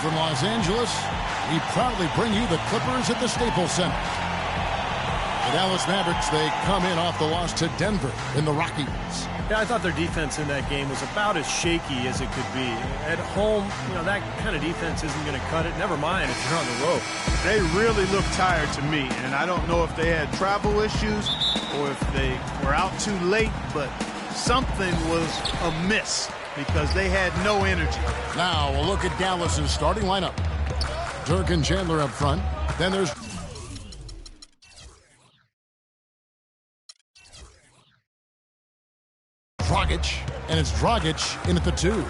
from Los Angeles, we proudly bring you the Clippers at the Staples Center. The Dallas Mavericks, they come in off the loss to Denver in the Rockies. Yeah, I thought their defense in that game was about as shaky as it could be. At home, that kind of defense isn't going to cut it. Never mind if you're on the road. They really look tired to me, and I don't know if they had travel issues or if they were out too late, but something was amiss because they had no energy. Now we'll look at Dallas's starting lineup. Dirk and Chandler up front. Then there's Dragic, and it's Dragic in at the 2.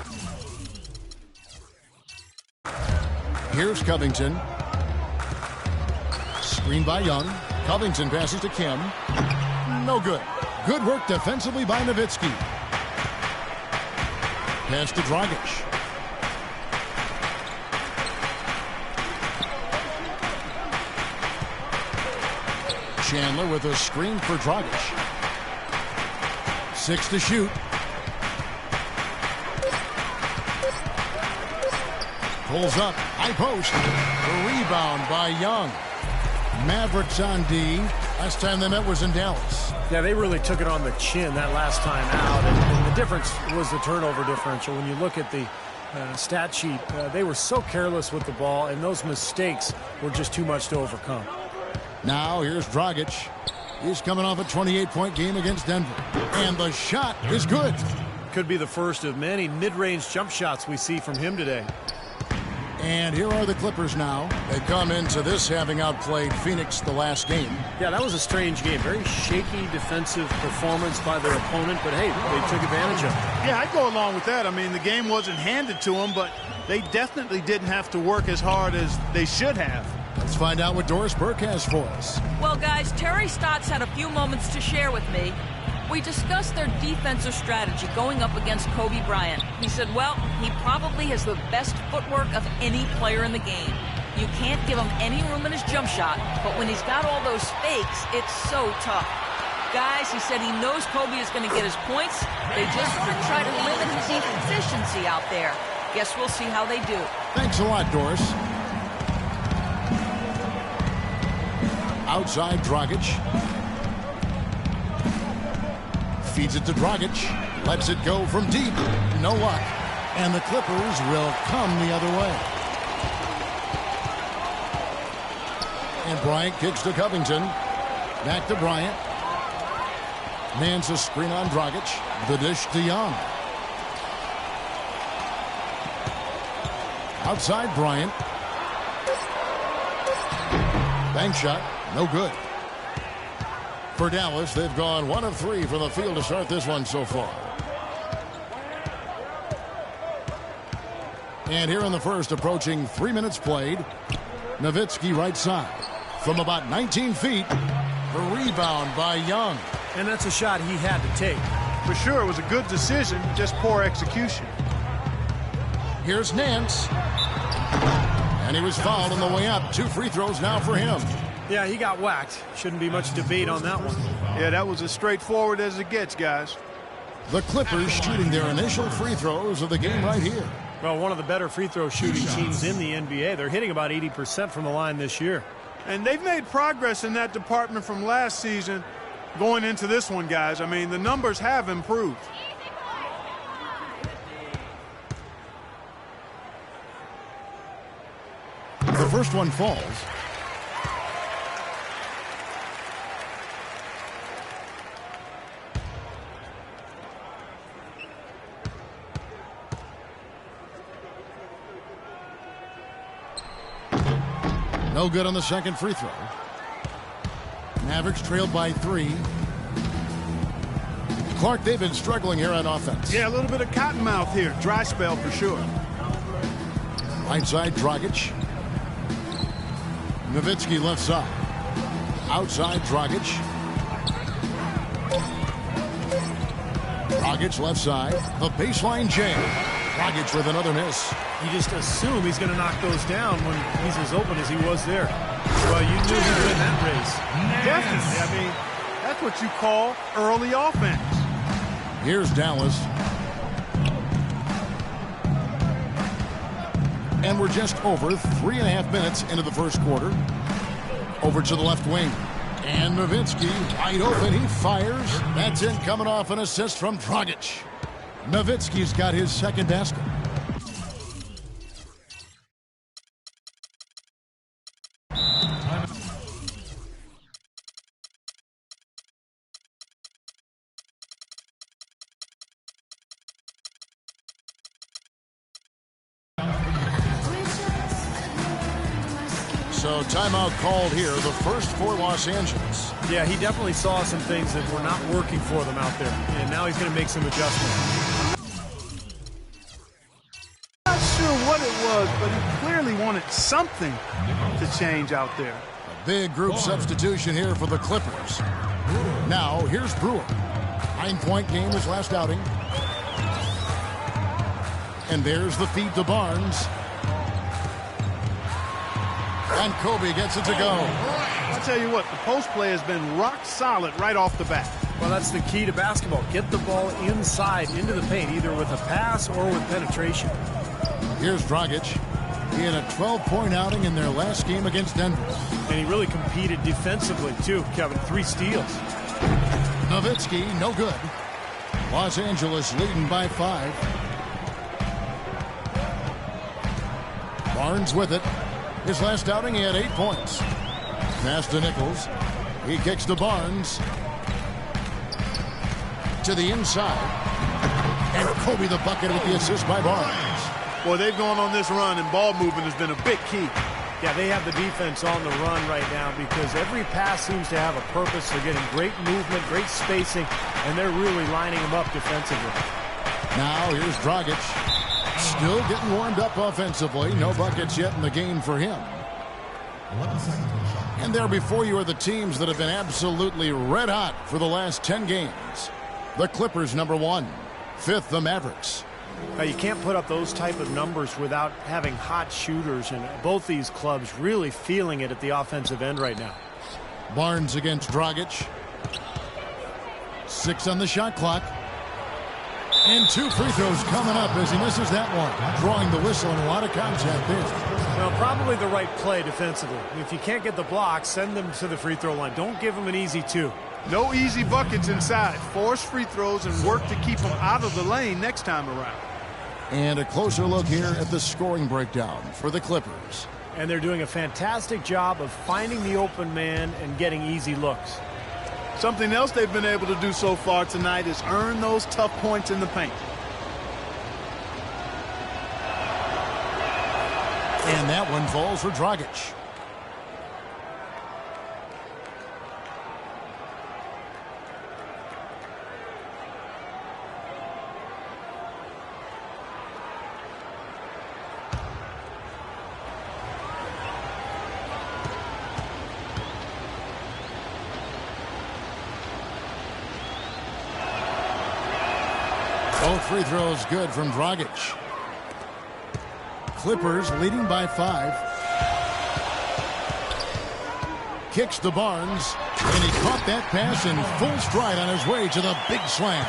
Here's Covington. Screen by Young. Covington passes to Kim. No good. Good work defensively by Nowitzki. Pass to Dragic. Chandler with a screen for Dragic. 6 to shoot. Pulls up. High post. The rebound by Young. Mavericks on D. Last time they met was in Dallas. Yeah, they really took it on the chin that last time out. And the difference was the turnover differential. When you look at the stat sheet, they were so careless with the ball, and those mistakes were just too much to overcome. Now here's Dragic. He's coming off a 28-point game against Denver. And the shot is good. Could be the first of many mid-range jump shots we see from him today. And here are the Clippers now. They come into this having outplayed Phoenix the last game. Yeah, that was a strange game. Very shaky defensive performance by their opponent, but hey, they took advantage of it. Yeah, I'd go along with that. I mean, the game wasn't handed to them, but they definitely didn't have to work as hard as they should have. Let's find out what Doris Burke has for us. Well, guys, Terry Stotts had a few moments to share with me. We discussed their defensive strategy going up against Kobe Bryant. He said, well, he probably has the best footwork of any player in the game. You can't give him any room in his jump shot, but when he's got all those fakes, it's so tough. Guys, he said he knows Kobe is going to get his points. They just want to try to limit his efficiency out there. Guess we'll see how they do. Thanks a lot, Doris. Outside Dragic. Feeds it to Dragic. Lets it go from deep. No luck. And the Clippers will come the other way. And Bryant kicks to Covington. Back to Bryant. Mans a screen on Dragic. The dish to Young. Outside Bryant. Bank shot. No good. For Dallas, they've gone 1 of 3 from the field to start this one so far. And here in the first, approaching 3 minutes played, Nowitzki right side. From about 19 feet, the rebound by Young. And that's a shot he had to take. For sure, it was a good decision, just poor execution. Here's Nance. And he was fouled on the way up. 2 free throws now for him. Yeah, he got whacked. Shouldn't be much debate on that one. Yeah, that was as straightforward as it gets, guys. The Clippers shooting their initial free throws of the game right here. Well, one of the better free throw shooting teams in the NBA. They're hitting about 80% from the line this year. And they've made progress in that department from last season going into this one, guys. I mean, the numbers have improved. The first one falls. No good on the second free throw. Mavericks trailed by 3. Clark, they've been struggling here on offense. Yeah, a little bit of cottonmouth here. Dry spell for sure. Right side, Dragic. Nowitzki left side. Outside, Dragic. Dragic left side. The baseline jam. Dragic with another miss. You just assume he's going to knock those down when he's as open as he was there. Well, you knew he'd win that race. Definitely. I mean, that's what you call early offense. Here's Dallas. And we're just over 3.5 minutes into the first quarter. Over to the left wing. And Nowitzki wide open. He fires. That's in, coming off an assist from Dragic. Nowitzki's got his second basket. So timeout called here, the first for Los Angeles. Yeah, he definitely saw some things that were not working for them out there, and now he's going to make some adjustments. Not sure what it was, but he clearly wanted something to change out there. A big group substitution here for the Clippers. Now, here's Brewer. 9-point game his last outing. And there's the feed to Barnes. And Kobe gets it to go. I'll tell you what, the post play has been rock solid right off the bat. Well, that's the key to basketball. Get the ball inside into the paint, either with a pass or with penetration. Here's Dragic. He had a 12-point outing in their last game against Denver. And he really competed defensively, too, Kevin. 3 steals. Nowitzki, no good. Los Angeles leading by 5. Barnes with it. His last outing, he had 8 points. Pass to Nichols. He kicks to Barnes. To the inside. And Kobe the bucket with the assist by Barnes. Boy, they've gone on this run, and ball movement has been a big key. Yeah, they have the defense on the run right now because every pass seems to have a purpose. They're getting great movement, great spacing, and they're really lining them up defensively. Now here's Dragic. Still getting warmed up offensively. No buckets yet in the game for him. And there before you are the teams that have been absolutely red hot for the last 10 games. The Clippers, number 1. 5th, the Mavericks. Now, you can't put up those type of numbers without having hot shooters, and both these clubs really feeling it at the offensive end right now. Barnes against Dragic. 6 on the shot clock. And 2 free throws coming up as he misses that one. Drawing the whistle and a lot of contact there. Well, probably the right play defensively. If you can't get the block, send them to the free throw line. Don't give them an easy 2. No easy buckets inside. Force free throws and work to keep them out of the lane next time around. And a closer look here at the scoring breakdown for the Clippers. And they're doing a fantastic job of finding the open man and getting easy looks. Something else they've been able to do so far tonight is earn those tough points in the paint. And that one falls for Dragic. Both free throws good from Dragic. Clippers leading by 5. Kicks to Barnes, and he caught that pass in full stride on his way to the big slam.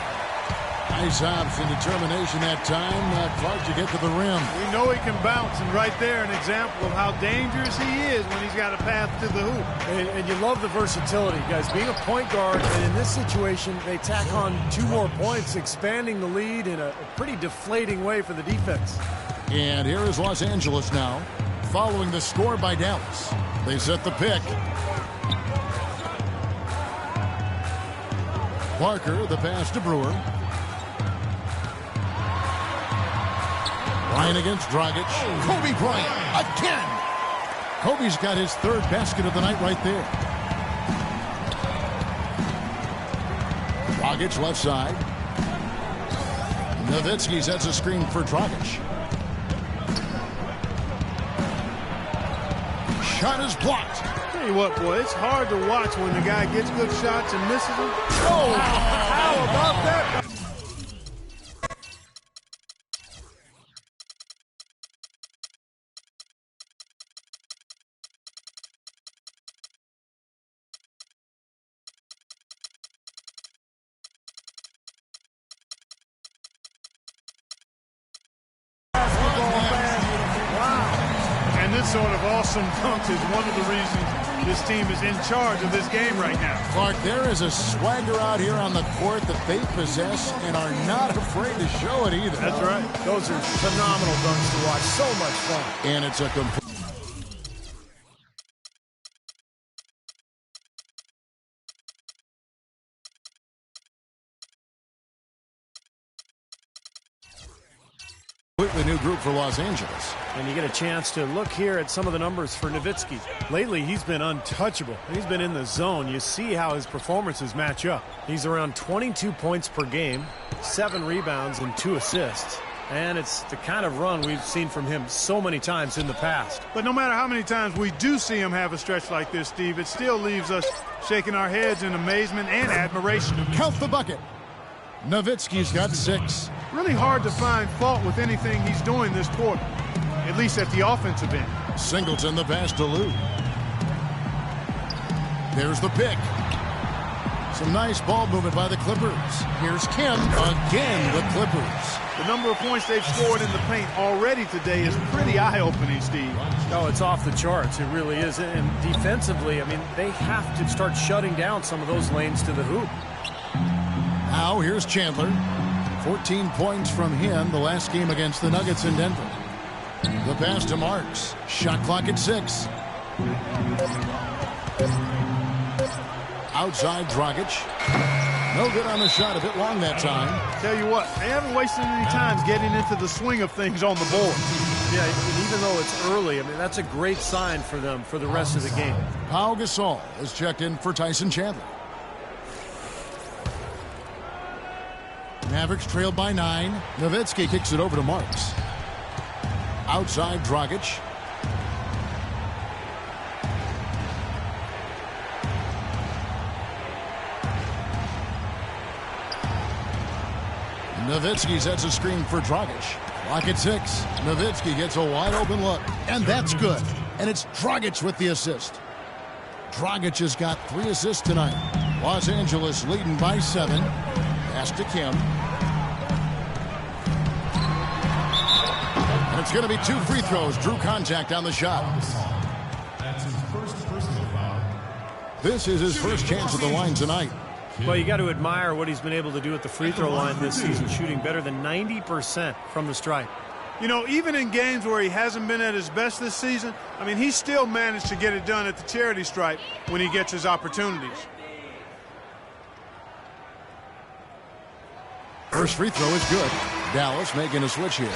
Nice hops and determination that time. Clark to get to the rim. We know he can bounce, and right there an example of how dangerous he is when he's got a path to the hoop. And you love the versatility, guys. Being a point guard, and in this situation, they tack on 2 more points, expanding the lead in a pretty deflating way for the defense. And here is Los Angeles now, following the score by Dallas. They set the pick. Parker, the pass to Brewer. Bryant against Dragic. Kobe Bryant again. Kobe's got his 3rd basket of the night right there. Dragic left side. Nowitzki sets a screen for Dragic. Shot is blocked. Tell you what, boy, it's hard to watch when the guy gets good shots and misses them. Oh, how about that? sort of awesome dunk is one of the reasons this team is in charge of this game right now. Clark, there is a swagger out here on the court that they possess and are not afraid to show it either. That's right. Those are phenomenal dunks to watch. So much fun. And it's a complete... completely new group for Los Angeles. And you get a chance to look here at some of the numbers for Nowitzki. Lately, he's been untouchable. He's been in the zone. You see how his performances match up. He's around 22 points per game, 7 rebounds, and 2 assists. And it's the kind of run we've seen from him so many times in the past. But no matter how many times we do see him have a stretch like this, Steve, it still leaves us shaking our heads in amazement and admiration. Count the bucket. Nowitzki's got 6. Really hard to find fault with anything he's doing this quarter, at least at the offensive end. Singleton the pass to Lou. There's the pick. Some nice ball movement by the Clippers. Here's Kim. Again, the Clippers. The number of points they've scored in the paint already today is pretty eye-opening, Steve. Oh, it's off the charts. It really is. And defensively, I mean, they have to start shutting down some of those lanes to the hoop. Now here's Chandler. 14 points from him the last game against the Nuggets in Denver. The pass to Marks. Shot clock at 6. Outside Dragic. No good on the shot. A bit long that time. Tell you what, they haven't wasted any time getting into the swing of things on the board. Yeah, and even though it's early, I mean, that's a great sign for them for the rest of the game. Pau Gasol is checked in for Tyson Chandler. Mavericks trailed by 9. Nowitzki kicks it over to Marks. Outside Dragic. Nowitzki sets a screen for Dragic. Clock at 6. Nowitzki gets a wide open look. And that's good. And it's Dragic with the assist. Dragic has got 3 assists tonight. Los Angeles leading by 7. Pass to Kim. And it's going to be 2 free throws. Drew contact on the shot. That's his first personal foul. This is his first chance at the line tonight. Well, you got to admire what he's been able to do at the free throw line this season, shooting better than 90% from the stripe. You know, even in games where he hasn't been at his best this season, I mean, he still managed to get it done at the charity stripe when he gets his opportunities. First free throw is good. Dallas making a switch here.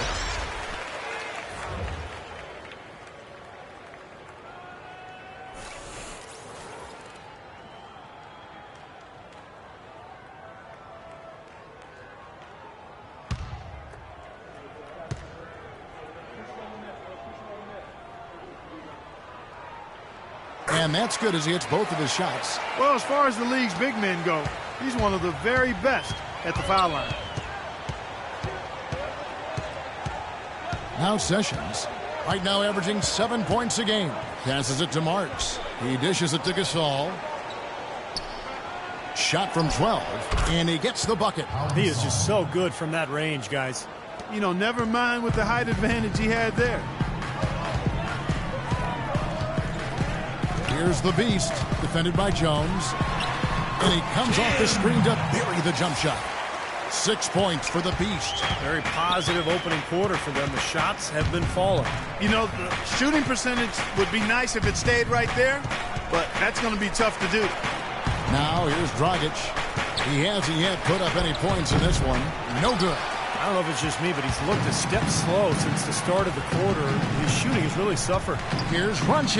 And that's good as he hits both of his shots. Well, as far as the league's big men go, he's one of the very best at the foul line. Now Sessions. Right now averaging 7 points a game. Passes it to Marks. He dishes it to Gasol. Shot from 12. And he gets the bucket. He is just so good from that range, guys. You know, never mind with the height advantage he had there. Here's the Beast, defended by Jones. And he comes off the screen to bury the jump shot. 6 points for the Beast. Very positive opening quarter for them. The shots have been falling. You know, the shooting percentage would be nice if it stayed right there, but that's going to be tough to do. Now here's Dragic. He hasn't yet put up any points in this one. No good. I don't know if it's just me, but he's looked a step slow since the start of the quarter. His shooting has really suffered. Here's Bryant.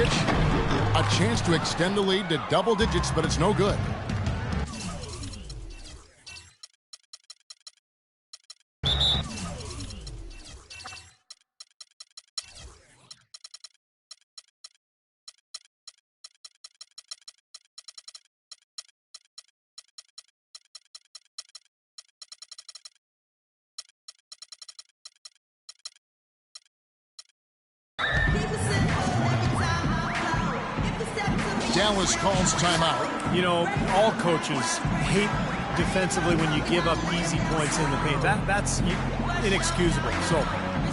A chance to extend the lead to double digits, but it's no good. Dallas calls timeout. You know, all coaches hate defensively when you give up easy points in the paint. That's inexcusable. So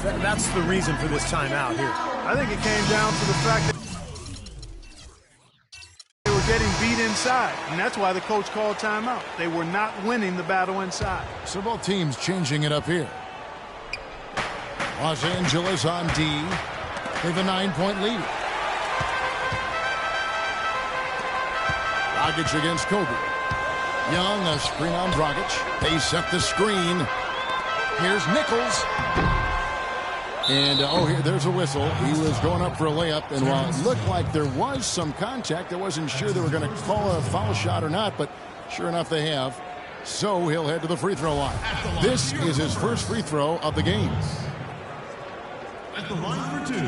that's the reason for this timeout here. I think it came down to the fact that they were getting beat inside, and that's why the coach called timeout. They were not winning the battle inside. So both teams changing it up here. Los Angeles on D. They have a 9-point lead. Dragic against Kobe. Young, a screen on Dragic. They set the screen. Here's Nichols. And, here, there's a whistle. He was going up for a layup, and while it looked like there was some contact, I wasn't sure they were going to call a foul shot or not, but sure enough they have. So he'll head to the free throw line. This is his first free throw of the game. At the line for 2.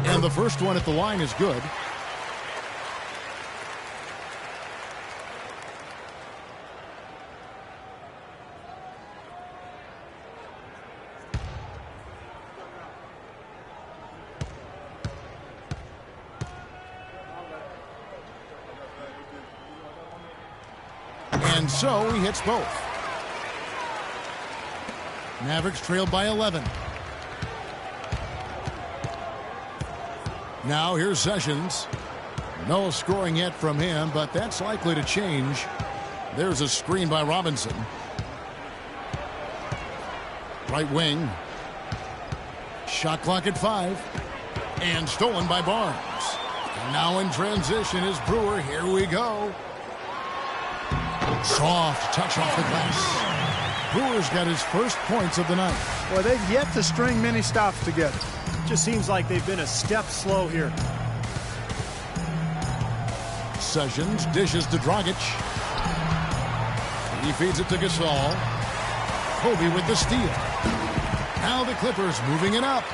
And the first one at the line is good. And so he hits both. Mavericks trailed by 11. Now here's Sessions. No scoring yet from him, but that's likely to change. There's a screen by Robinson. Right wing. Shot clock at 5. And stolen by Barnes. And now in transition is Brewer. Here we go. Soft touch off the glass. Brewer's got his first points of the night. Well, they've yet to string many stops together. Just seems like they've been a step slow here. Sessions dishes to Dragic. He feeds it to Gasol. Kobe with the steal. Now the Clippers moving it up.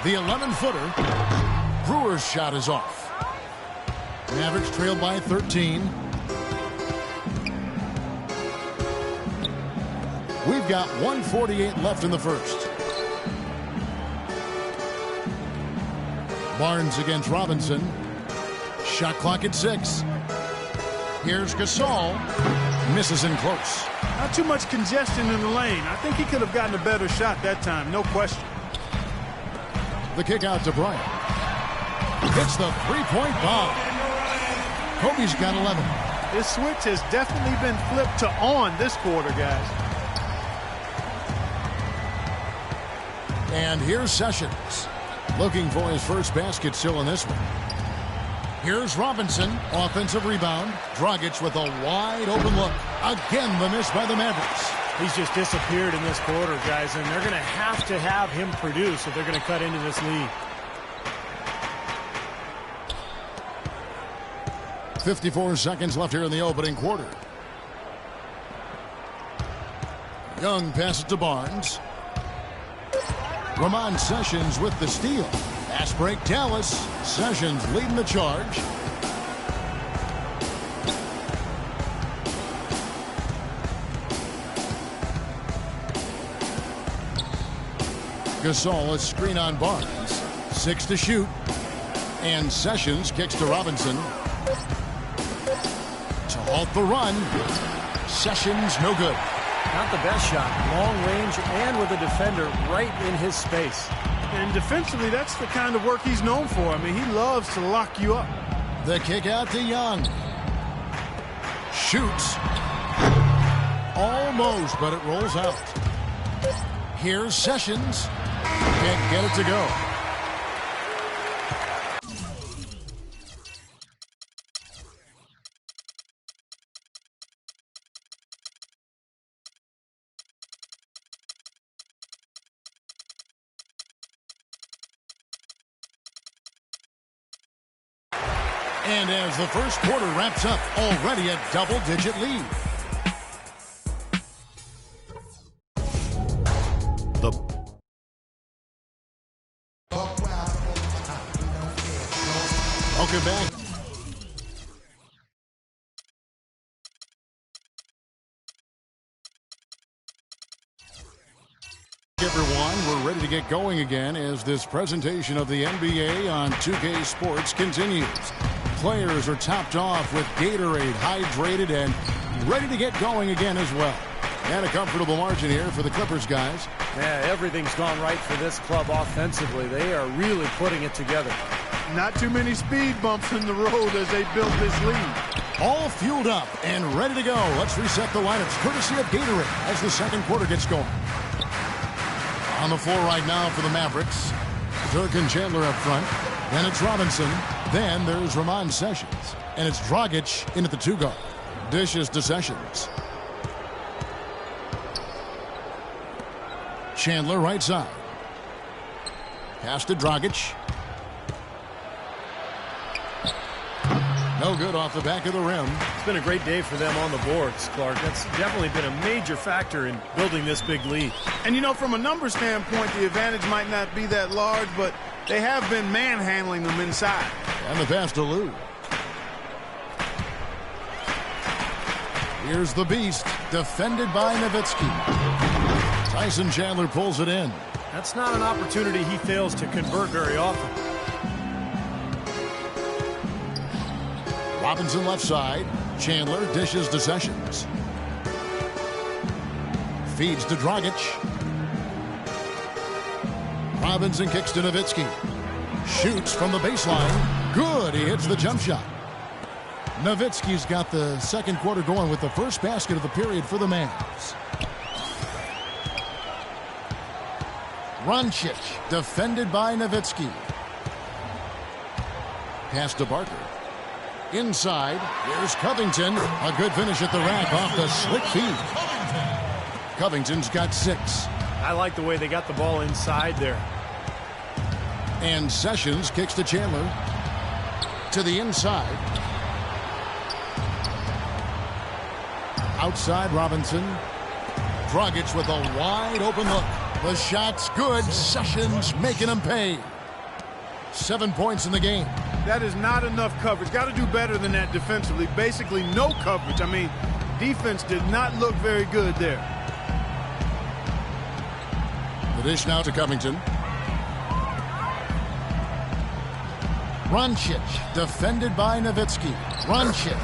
The 11-footer. Brewer's shot is off. Mavericks trailed by 13. We've got 1:48 left in the first. Barnes against Robinson. Shot clock at 6. Here's Gasol. Misses in close. Not too much congestion in the lane. I think he could have gotten a better shot that time, no question. The kick out to Bryant. Hits the three-point bomb. Kobe's got 11. This switch has definitely been flipped to on this quarter, guys. And here's Sessions. Looking for his first basket still in this one. Here's Robinson. Offensive rebound. Dragic with a wide open look. Again, the miss by the Mavericks. He's just disappeared in this quarter, guys, and they're going to have him produce if they're going to cut into this lead. 54 seconds left here in the opening quarter. Young passes to Barnes. Ramon Sessions with the steal. Pass break, Dallas. Sessions leading the charge. Gasol, a screen on Barnes. 6 to shoot. And Sessions kicks to Robinson. To halt the run. Sessions no good. Not the best shot. Long range and with a defender right in his space. And defensively, that's the kind of work he's known for. I mean, he loves to lock you up. The kick out to Young. Shoots. Almost, but it rolls out. Here's Sessions. Can't get it to go. And as the first quarter wraps up, already a double-digit lead. Welcome back. Everyone, we're ready to get going again as this presentation of the NBA on 2K Sports continues. Players are topped off with Gatorade, hydrated, and ready to get going again as well. And a comfortable margin here for the Clippers guys. Yeah, everything's gone right for this club offensively. They are really putting it together. Not too many speed bumps in the road as they build this lead. All fueled up and ready to go. Let's reset the lineups courtesy of Gatorade as the second quarter gets going. On the floor right now for the Mavericks, Dirk and Chandler up front. Then it's Robinson. Then there's Ramon Sessions. And it's Dragic in at the 2 guard. Dishes to Sessions. Chandler right side. Pass to Dragic. No good off the back of the rim. It's been a great day for them on the boards, Clark. That's definitely been a major factor in building this big lead. And, you know, from a numbers standpoint, the advantage might not be that large, but they have been manhandling them inside. And the pass to Lou. Here's the beast, defended by Nowitzki. Tyson Chandler pulls it in. That's not an opportunity he fails to convert very often. Robinson left side. Chandler dishes to Sessions. Feeds to Dragic. Robinson kicks to Nowitzki. Shoots from the baseline. Good. He hits the jump shot. Nowitzki's got the second quarter going with the first basket of the period for the Mavs. Doncic defended by Nowitzki. Pass to Barker. Inside, here's Covington. A good finish at the rack off the slick feed. Covington's got 6. I like the way they got the ball inside there. And Sessions kicks to Chandler. To the inside. Outside Robinson. Dragic with a wide open look. The shot's good. Sessions making him pay. 7 points in the game. That is not enough coverage. Got to do better than that defensively. Basically no coverage. I mean, defense did not look very good there. The dish now to Covington. Doncic defended by Nowitzki. Doncic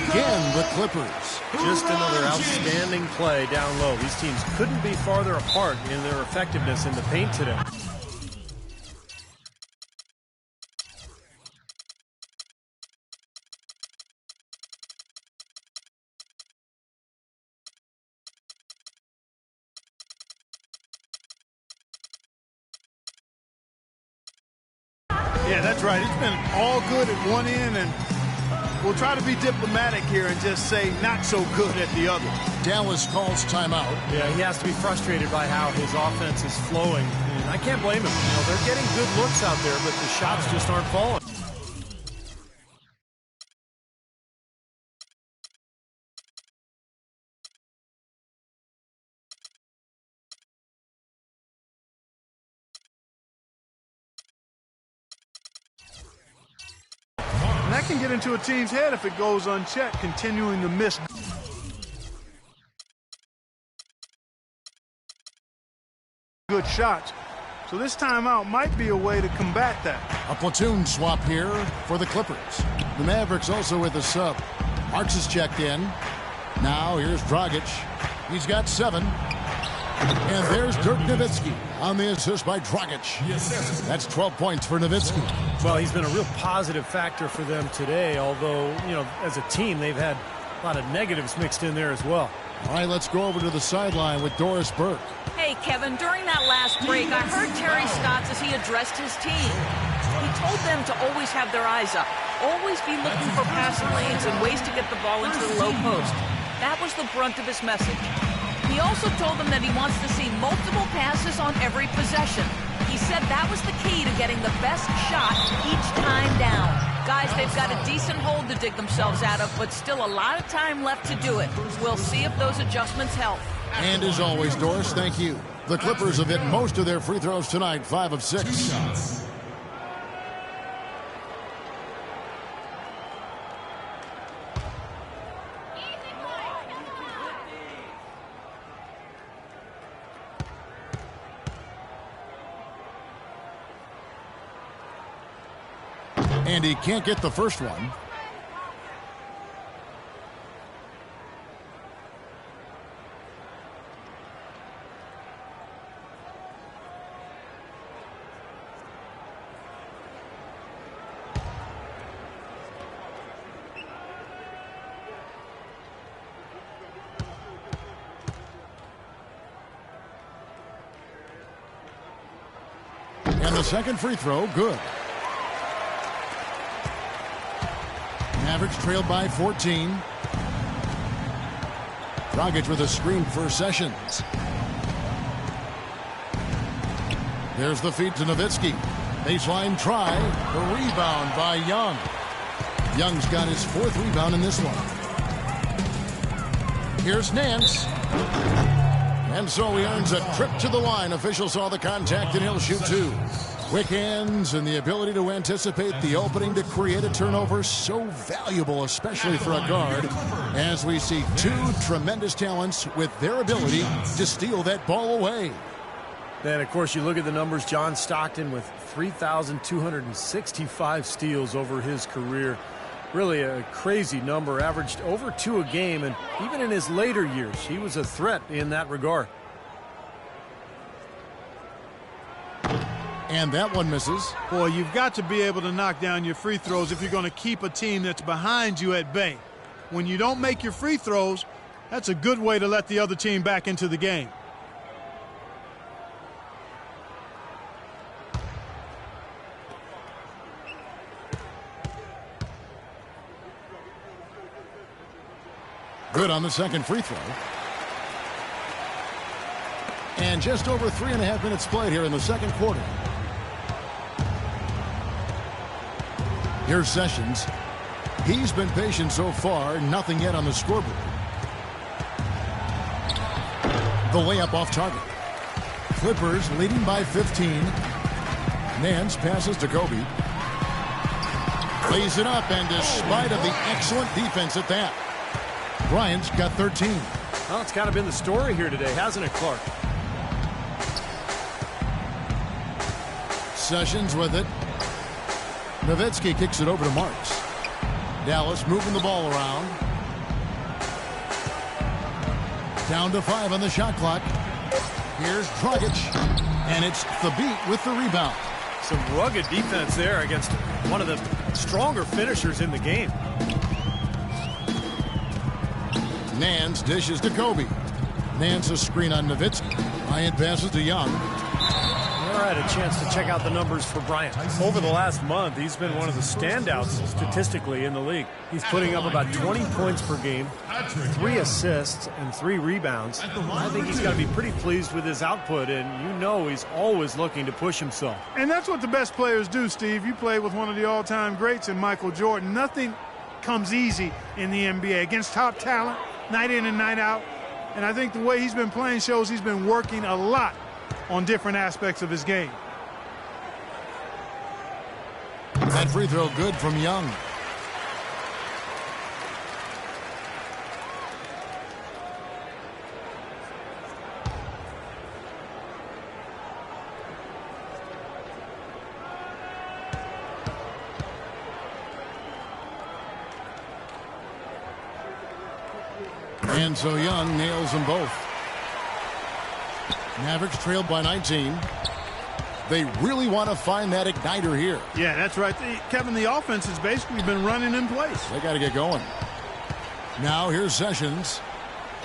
again the Clippers. Just another outstanding play down low. These teams couldn't be farther apart in their effectiveness in the paint today. Yeah, that's right. It's been all good at one end, and we'll try to be diplomatic here and just say not so good at the other. Dallas calls timeout. Yeah, he has to be frustrated by how his offense is flowing. And I can't blame him. You know, they're getting good looks out there, but the shots just aren't falling. And that can get into a team's head if it goes unchecked, continuing to miss good shots. So this timeout might be a way to combat that. A platoon swap here for the Clippers. The Mavericks also with a sub. Marks is checked in. Now here's Dragic. He's got 7. And there's Dirk Nowitzki on the assist by Dragic. That's 12 points for Nowitzki. Well, he's been a real positive factor for them today, although, you know, as a team, they've had a lot of negatives mixed in there as well. All right, let's go over to the sideline with Doris Burke. Hey, Kevin, during that last break, I heard Terry Stotts as he addressed his team. He told them to always have their eyes up, always be looking for passing lanes and ways to get the ball into the low post. That was the brunt of his message. He also told them that he wants to see multiple passes on every possession. He said that was the key to getting the best shot each time down. Guys, they've got a decent hole to dig themselves out of, but still a lot of time left to do it. We'll see if those adjustments help. And as always, Doris, thank you. The Clippers have hit most of their free throws tonight, 5 of 6. And he can't get the first one. And the second free throw, good. Mavericks trailed by 14. Dragic with a screen for Sessions. There's the feed to Nowitzki. Baseline try. The rebound by Young. Young's got his fourth rebound in this one. Here's Nance. And so he earns a trip to the line. Officials saw the contact and he'll shoot two. Quick hands and the ability to anticipate the opening to create a turnover, so valuable, especially for a guard, as we see two tremendous talents with their ability to steal that ball away. Then, of course, you look at the numbers. John Stockton with 3,265 steals over his career. Really a crazy number, averaged over 2 a game, and even in his later years, he was a threat in that regard. And that one misses. Boy, you've got to be able to knock down your free throws if you're going to keep a team that's behind you at bay. When you don't make your free throws, that's a good way to let the other team back into the game. Good on the second free throw. And just over 3.5 minutes played here in the second quarter. Here's Sessions. He's been patient so far. Nothing yet on the scoreboard. The layup off target. Clippers leading by 15. Nance passes to Kobe. Lays it up, and despite of the excellent defense at that, Bryant's got 13. Well, it's kind of been the story here today, hasn't it, Clark? Sessions with it. Nowitzki kicks it over to Marks. Dallas moving the ball around. Down to 5 on the shot clock. Here's Dragic. And it's Thabit with the rebound. Some rugged defense there against one of the stronger finishers in the game. Nance dishes to Kobe. Nance a screen on Nowitzki. Bryant passes to Young. All right, a chance to check out the numbers for Bryant. Over the last month, he's been one of the standouts statistically in the league. He's putting up about 20 points per game, 3 assists, and 3 rebounds. I think he's got to be pretty pleased with his output, and you know he's always looking to push himself. And that's what the best players do, Steve. You play with one of the all-time greats in Michael Jordan. Nothing comes easy in the NBA against top talent, night in and night out. And I think the way he's been playing shows he's been working a lot on different aspects of his game. That free throw good from Young. And so Young nails them both. Mavericks trailed by 19. They really want to find that igniter here. Yeah, that's right. Kevin, the offense has basically been running in place. They got to get going. Now here's Sessions.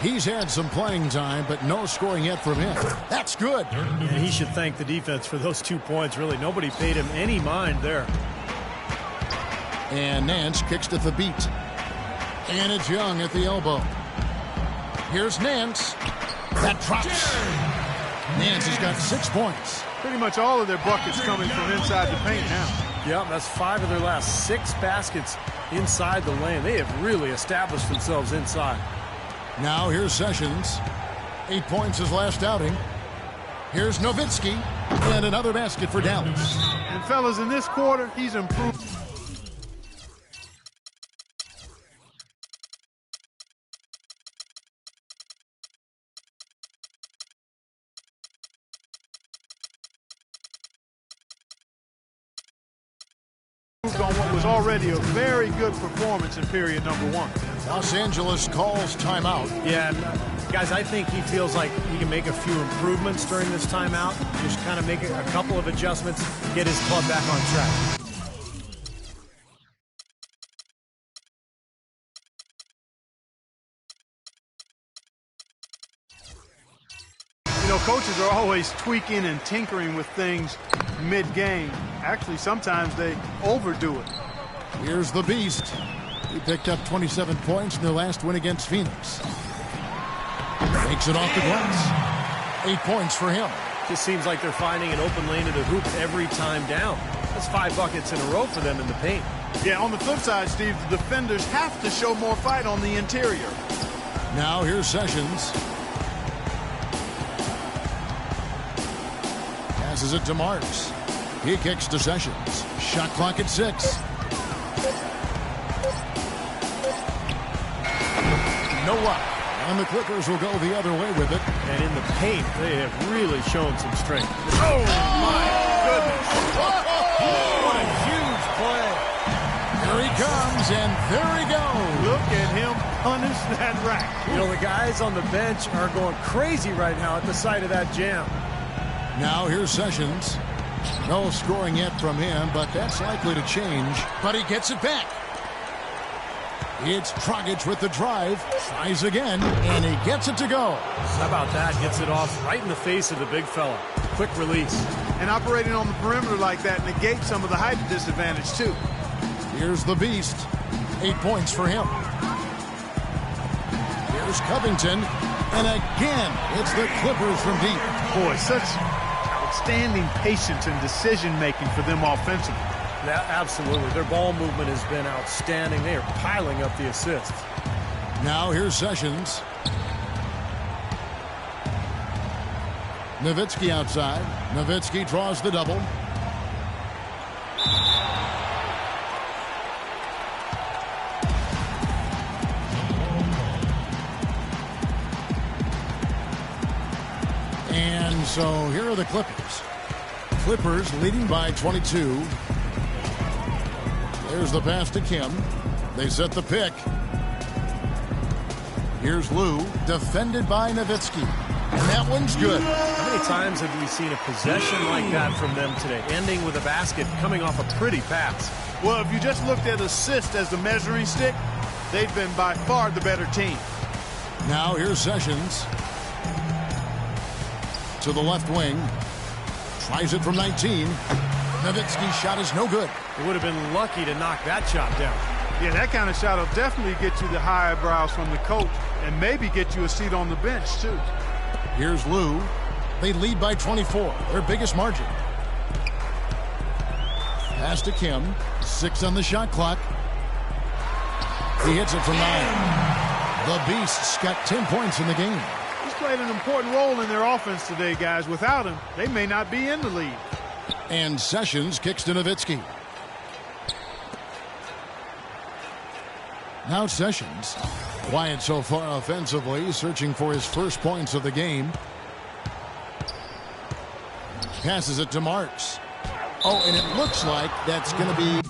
He's had some playing time, but no scoring yet from him. That's good. And he should thank the defense for those 2 points. Really, nobody paid him any mind there. And Nance kicks to Thabit. And it's Young at the elbow. Here's Nance. That drops. Nance has got 6 points. Pretty much all of their buckets coming from inside the paint now. Yep, that's 5 of their last 6 baskets inside the lane. They have really established themselves inside. Now here's Sessions. 8 points his last outing. Here's Nowitzki. And another basket for Dallas. And fellas, in this quarter, he's improved. On what already a very good performance in period number 1. Los Angeles calls timeout. Yeah, guys, I think he feels like he can make a few improvements during this timeout. Just kind of make a couple of adjustments, get his club back on track. You know, coaches are always tweaking and tinkering with things mid-game. Actually, sometimes they overdo it. Here's the Beast. He picked up 27 points in their last win against Phoenix. Takes it off the glass. 8 points for him. Just seems like they're finding an open lane to the hoop every time down. That's 5 buckets in a row for them in the paint. Yeah, on the flip side, Steve, the defenders have to show more fight on the interior. Now here's Sessions. Passes it to Marks. He kicks to Sessions. Shot clock at 6. No luck. And the Clippers will go the other way with it. And in the paint, they have really shown some strength. Oh, my goodness. What a huge play. Here he comes, and there he goes. Look at him punish that rack. You know, the guys on the bench are going crazy right now at the sight of that jam. Now here's Sessions. No scoring yet from him, but that's likely to change. But he gets it back. It's Dragic with the drive. Tries again, and he gets it to go. How about that? Gets it off right in the face of the big fella. Quick release. And operating on the perimeter like that negates some of the height disadvantage, too. Here's the Beast. 8 points for him. Here's Covington. And again, it's the Clippers from deep. Boy, such outstanding patience and decision-making for them offensively. Yeah, absolutely. Their ball movement has been outstanding. They are piling up the assists. Now here's Sessions. Nowitzki outside. Nowitzki draws the double. And so here are the Clippers. Clippers leading by 22. There's the pass to Kim. They set the pick. Here's Lou, defended by Nowitzki. And that one's good. How many times have we seen a possession like that from them today, ending with a basket coming off a pretty pass? Well, if you just looked at assist as the measuring stick, they've been by far the better team. Now here's Sessions. To the left wing. Tries it from 19. Nowitzki's shot is no good. They would have been lucky to knock that shot down. Yeah, that kind of shot will definitely get you the high eyebrows from the coach and maybe get you a seat on the bench, too. Here's Lou. They lead by 24, their biggest margin. Pass to Kim. 6 on the shot clock. He hits it from 9. The Beast's got 10 points in the game. He's played an important role in their offense today, guys. Without him, they may not be in the lead. And Sessions kicks to Nowitzki. Now Sessions. Quiet so far offensively, searching for his first points of the game. Passes it to Marks. Oh, and it looks like that's going to be...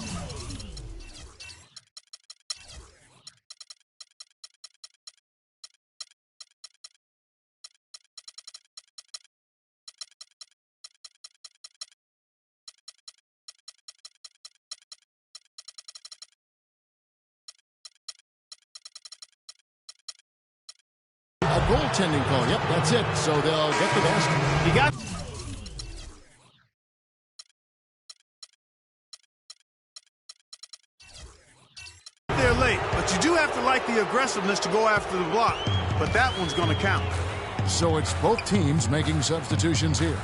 a goaltending call. Yep, that's it. So they'll get the basket. He got... They're late, but you do have to like the aggressiveness to go after the block. But that one's going to count. So it's both teams making substitutions here.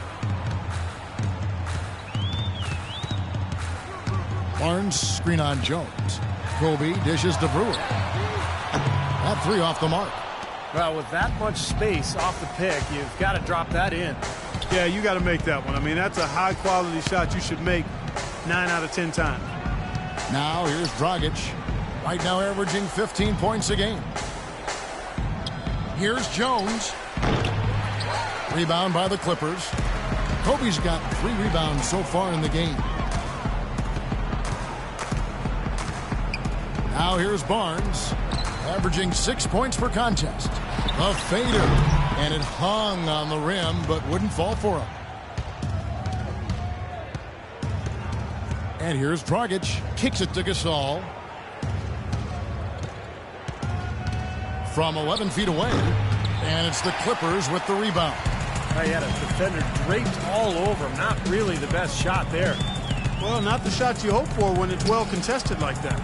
Barnes screen on Jones. Kobe dishes to Brewer. That 3 off the mark. Well, with that much space off the pick, you've got to drop that in. Yeah, you got to make that one. I mean, that's a high-quality shot you should make 9 out of 10 times. Now here's Dragic. Right now averaging 15 points a game. Here's Jones. Rebound by the Clippers. Kobe's got 3 rebounds so far in the game. Now here's Barnes, averaging 6 points per contest. A fader, and it hung on the rim, but wouldn't fall for him. And here's Dragic, kicks it to Gasol. From 11 feet away, and it's the Clippers with the rebound. He had a defender draped all over him. Not really the best shot there. Well, not the shot you hope for when it's well contested like that.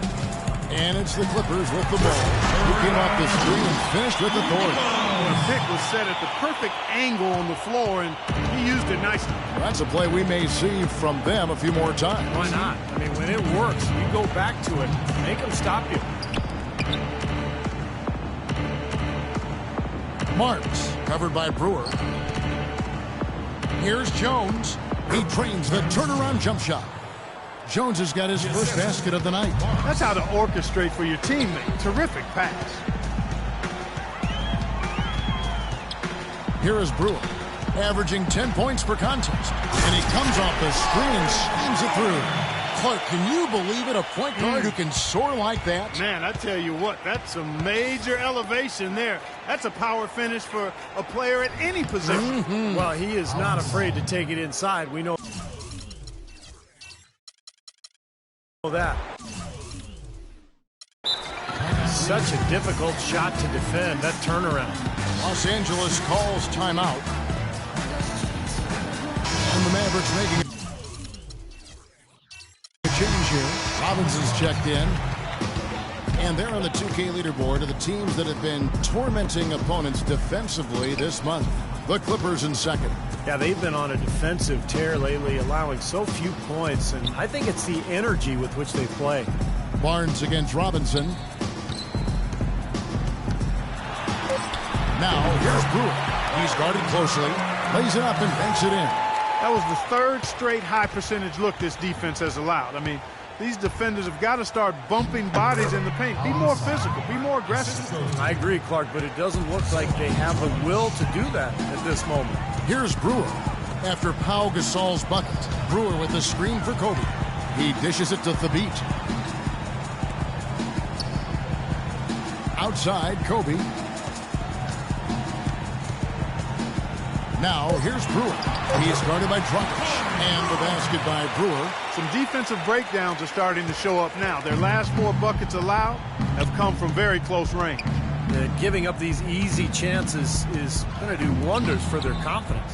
And it's the Clippers with the ball, who came off the screen and finished with authority. The pick was set at the perfect angle on the floor, and he used it nicely. That's a play we may see from them a few more times. Why not? I mean, when it works, you go back to it. Make them stop you. Marks, covered by Brewer. Here's Jones. He trains the turnaround jump shot. Jones has got his first basket of the night. That's how to orchestrate for your teammate. Terrific pass. Here is Brewer, averaging 10 points per contest. And he comes off the screen and slams it through. Clark, can you believe it? A point guard who can soar like that? Man, I tell you what, that's a major elevation there. That's a power finish for a player at any position. Well, he is not afraid to take it inside. We know that. Such a difficult shot to defend, that turnaround. Los Angeles calls timeout. And the Mavericks making a change here. Robinson's checked in. And they're on the 2K leaderboard of the teams that have been tormenting opponents defensively this month. The Clippers in second. Yeah, they've been on a defensive tear lately, allowing so few points, and I think it's the energy with which they play. Barnes against Robinson. Now, here's Brewer. He's guarded closely, lays it up and banks it in. That was the third straight high percentage look this defense has allowed. I mean, these defenders have got to start bumping bodies in the paint. Be more physical. Be more aggressive. I agree, Clark, but it doesn't look like they have the will to do that at this moment. Here's Brewer. After Pau Gasol's bucket, Brewer with the screen for Kobe. He dishes it to Thabit. Outside, Kobe. Now, here's Brewer. He's guarded by Dragic. And the basket by Brewer. Some defensive breakdowns are starting to show up now. Their last 4 buckets allowed have come from very close range. Giving up these easy chances is going to do wonders for their confidence.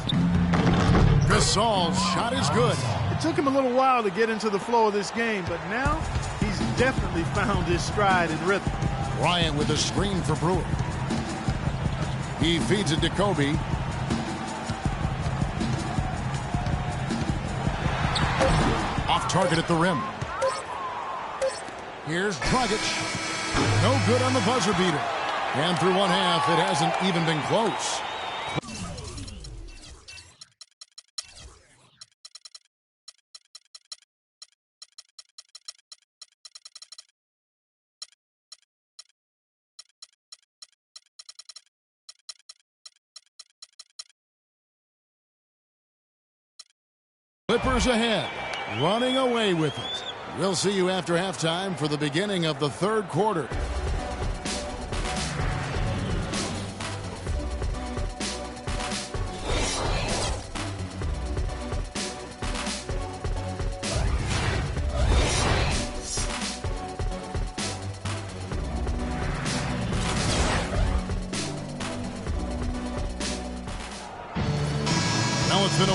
Gasol's shot is good. It took him a little while to get into the flow of this game, but now he's definitely found his stride and rhythm. Bryant with a screen for Brewer. He feeds it to Kobe. Off target at the rim. Here's Dragic. No good on the buzzer beater. And through one half, it hasn't even been close. Clippers ahead, running away with it. We'll see you after halftime for the beginning of the third quarter. Now it's been a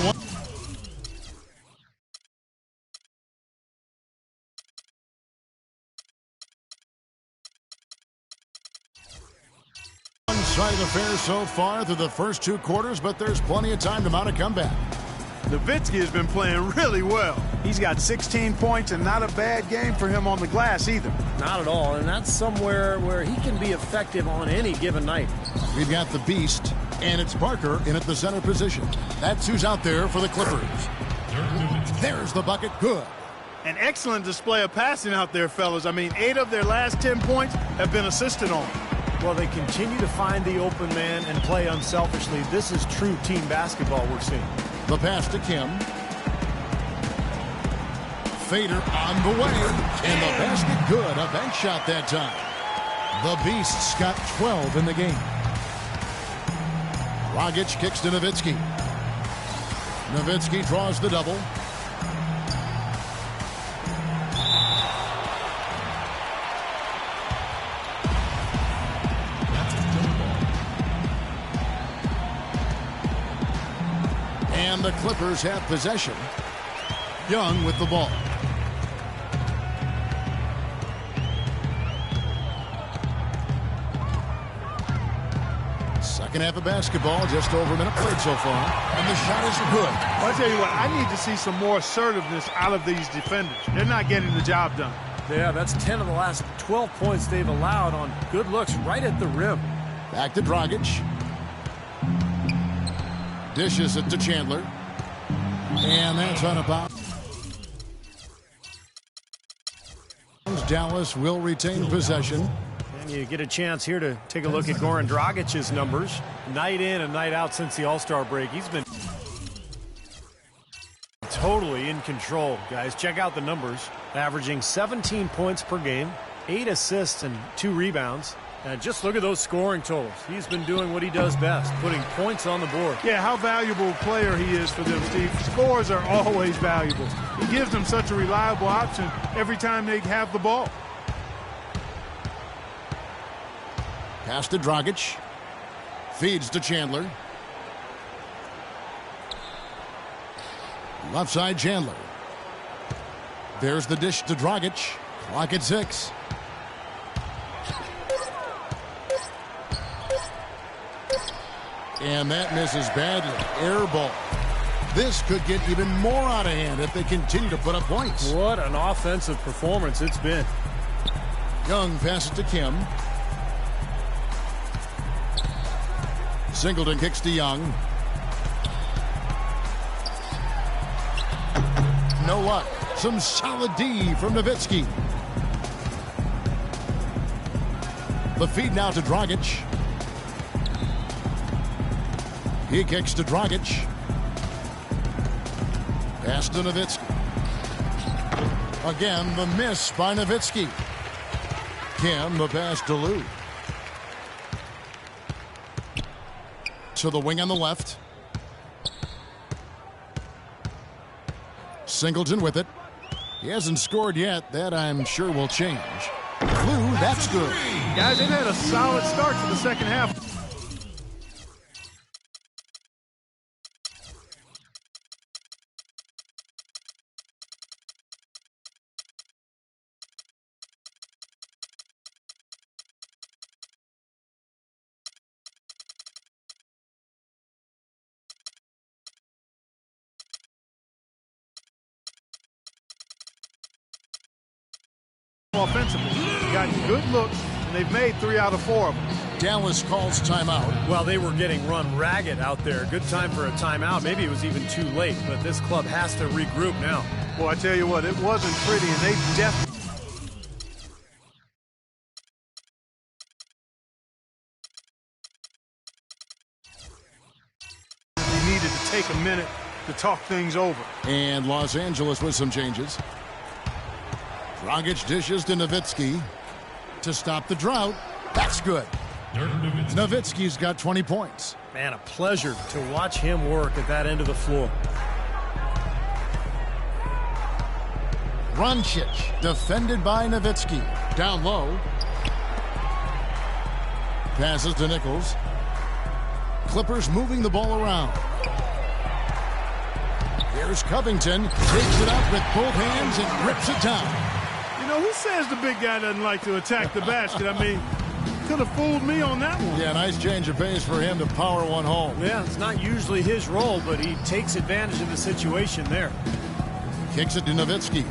one-sided affair so far through the first 2 quarters, but there's plenty of time to mount a comeback. Nowitzki has been playing really well. He's got 16 points and not a bad game for him on the glass either. Not at all, and that's somewhere where he can be effective on any given night. We've got the Beast, and it's Parker in at the center position. That's who's out there for the Clippers. There's the bucket. Good. An excellent display of passing out there, fellas. I mean, 8 of their last 10 points have been assisted on. Well, they continue to find the open man and play unselfishly. This is true team basketball we're seeing. The pass to Kim. fader on the way. And the basket good. A bank shot that time. The Beasts got 12 in the game. Dragic kicks to Nowitzki. Nowitzki draws the double. And the Clippers have possession. Young with the ball. Second half of basketball, just over a minute played so far. And the shot is good. Well, I'll tell you what, I need to see some more assertiveness out of these defenders. They're not getting the job done. Yeah, that's 10 of the last 12 points they've allowed on good looks right at the rim. Back to Dragic. Dishes it to Chandler. And that's on about. Dallas will retain possession. And you get a chance here to take a look at Goran Dragic's numbers. Night in and night out since the All-Star break. He's been totally in control, guys. Check out the numbers. Averaging 17 points per game, 8 assists and 2 rebounds. And just look at those scoring totals. He's been doing what he does best, putting points on the board. Yeah, how valuable a player he is for them, Steve. Scores are always valuable. He gives them such a reliable option every time they have the ball. Pass to Dragic. Feeds to Chandler. Left side Chandler. There's the dish to Dragic. Clock at 6. And that misses badly. Air ball. This could get even more out of hand if they continue to put up points. What an offensive performance it's been. Young passes to Kim. Singleton kicks to Young. No luck. Some solid D from Nowitzki. The feed now to Dragic. He kicks to Dragic. Pass to Nowitzki. Again, the miss by Nowitzki. Kim, the pass to Lou. To the wing on the left. Singleton with it. He hasn't scored yet. That, I'm sure, will change. Lou, that's good. Guys, they've had a solid start to the second half. Offensively, gotten good looks, and they've made 3 out of 4 of them. Dallas calls timeout. Well, they were getting run ragged out there. Good time for a timeout. Maybe it was even too late, but this club has to regroup now. Well, I tell you what, it wasn't pretty, and they definitely needed to take a minute to talk things over. And Los Angeles with some changes. Dragic dishes to Nowitzki to stop the drought. That's good. Nowitzki's got 20 points. Man, a pleasure to watch him work at that end of the floor. Dragic defended by Nowitzki. Down low. Passes to Nichols. Clippers moving the ball around. Here's Covington. Takes it up with both hands and rips it down. You know, who says the big guy doesn't like to attack the basket? I mean, could have fooled me on that one. Yeah, nice change of pace for him to power one home. Yeah, it's not usually his role, but he takes advantage of the situation there. Kicks it to Nowitzki.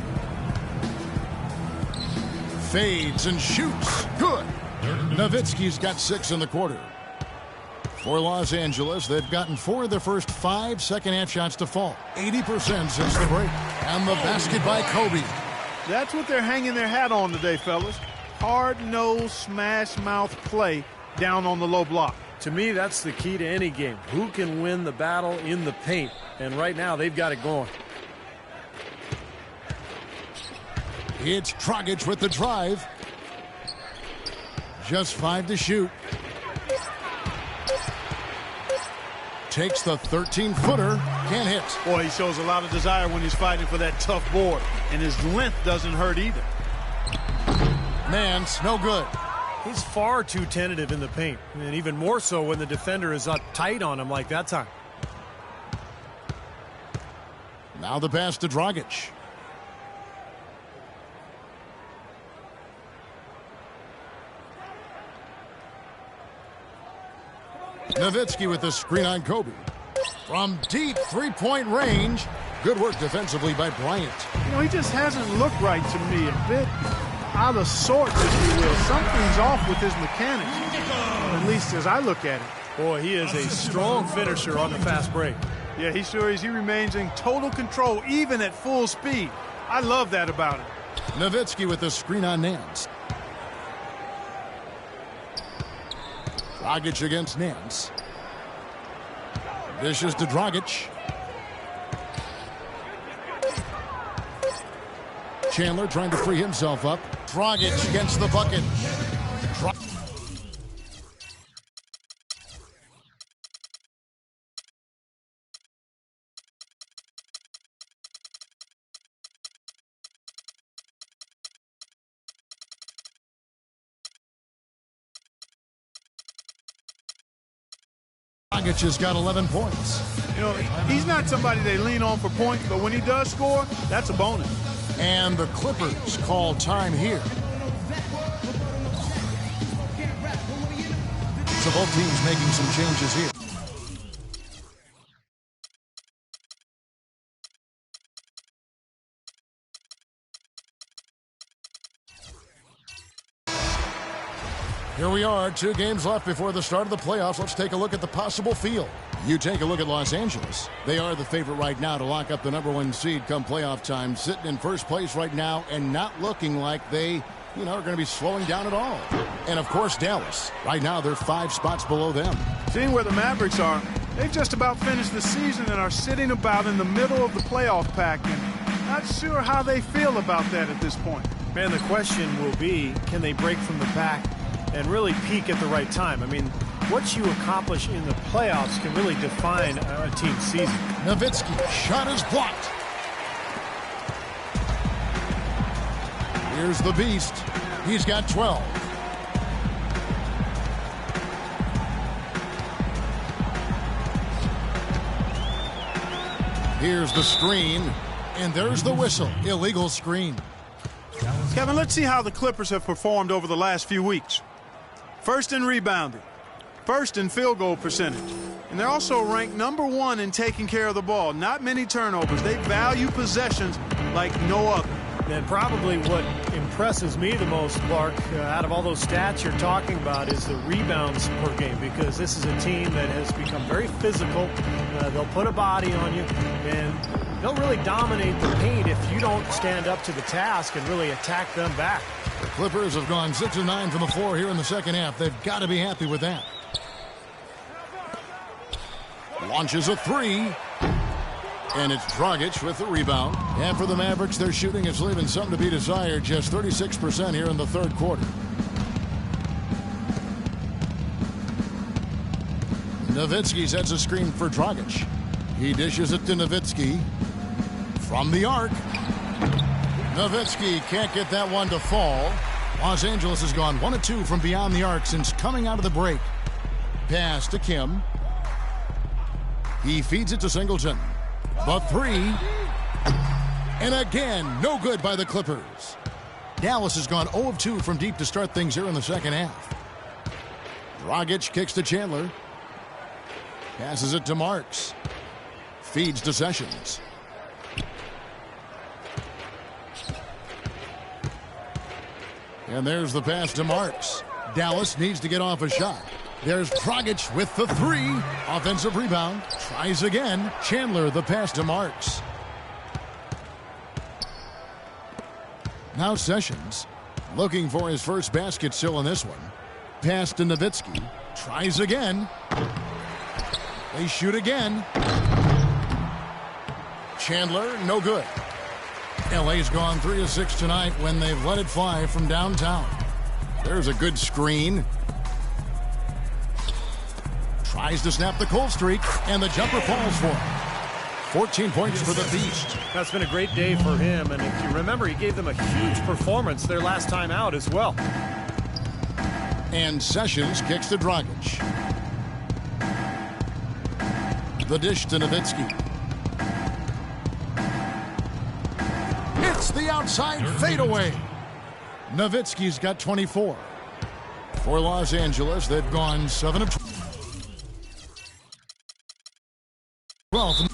Fades and shoots. Good. Nowitzki's got 6 in the quarter. For Los Angeles, they've gotten 4 of their first 5 second-half shots to fall. 80% since the break. And the basket by Kobe. That's what they're hanging their hat on today, fellas. Hard-nosed, smash-mouth play down on the low block. To me, that's the key to any game. Who can win the battle in the paint? And right now, they've got it going. It's Dragic with the drive. Just 5 to shoot. Takes the 13-footer. Can't hit. Boy, he shows a lot of desire when he's fighting for that tough board. And his length doesn't hurt either. Nance, no good. He's far too tentative in the paint. And even more so when the defender is up tight on him like that time. Now the pass to Dragic. Nowitzki with the screen on Kobe. From deep three-point range. Good work defensively by Bryant. You know, he just hasn't looked right to me. A bit out of sorts, if you will. Something's off with his mechanics, at least as I look at it. Boy, he is a strong finisher on the fast break. Yeah, he sure is. He remains in total control, even at full speed. I love that about him. Nowitzki with the screen on Nance. Dragic against Nance. Dishes to Dragic. Chandler trying to free himself up. Dragic against the bucket. Dragic has got 11 points. You know, he's not somebody they lean on for points, but when he does score, that's a bonus. And the Clippers call time here. So both teams making some changes here. Here we are, 2 games left before the start of the playoffs. Let's take a look at the possible field. You take a look at Los Angeles. They are the favorite right now to lock up the #1 seed come playoff time, sitting in first place right now and not looking like they, are going to be slowing down at all. And, of course, Dallas. Right now, they're 5 spots below them. Seeing where the Mavericks are, they've just about finished the season and are sitting about in the middle of the playoff pack. And not sure how they feel about that at this point. Man, the question will be, can they break from the pack and really peak at the right time? I mean, what you accomplish in the playoffs can really define a team's season. Nowitzki, shot is blocked. Here's the beast. He's got 12. Here's the screen, and there's the whistle. Illegal screen. Kevin, let's see how the Clippers have performed over the last few weeks. First in rebounding, first in field goal percentage, and they're also ranked #1 in taking care of the ball. Not many turnovers. They value possessions like no other. And probably what impresses me the most, Clark, out of all those stats you're talking about is the rebounds per game, because this is a team that has become very physical. They'll put a body on you, and they'll really dominate the paint if you don't stand up to the task and really attack them back. The Clippers have gone 6 of 9 from the floor here in the second half. They've got to be happy with that. Launches a 3. And it's Dragic with the rebound. And for the Mavericks, their shooting is leaving something to be desired. Just 36% here in the third quarter. Nowitzki sets a screen for Dragic. He dishes it to Nowitzki. From the arc. Nowitzki can't get that one to fall. Los Angeles has gone 1 of 2 from beyond the arc since coming out of the break. Pass to Kim. He feeds it to Singleton. The 3. And again, no good by the Clippers. Dallas has gone 0 of 2 from deep to start things here in the second half. Dragic kicks to Chandler. Passes it to Marks. Feeds to Sessions. And there's the pass to Marks. Dallas needs to get off a shot. There's Dragic with the 3. Offensive rebound. Tries again. Chandler the pass to Marks. Now Sessions looking for his first basket still in this one. Pass to Nowitzki. Tries again. They shoot again. Chandler, no good. LA's gone 3 of 6 tonight when they've let it fly from downtown. There's a good screen. Tries to snap the cold streak, and the jumper falls for him. 14 points for the Beast. That's been a great day for him, and if you remember, he gave them a huge performance their last time out as well. And Sessions kicks to Dragic. The dish to Nowitzki. It's the outside fadeaway. Nowitzki's got 24. For Los Angeles, they've gone 7 of 12.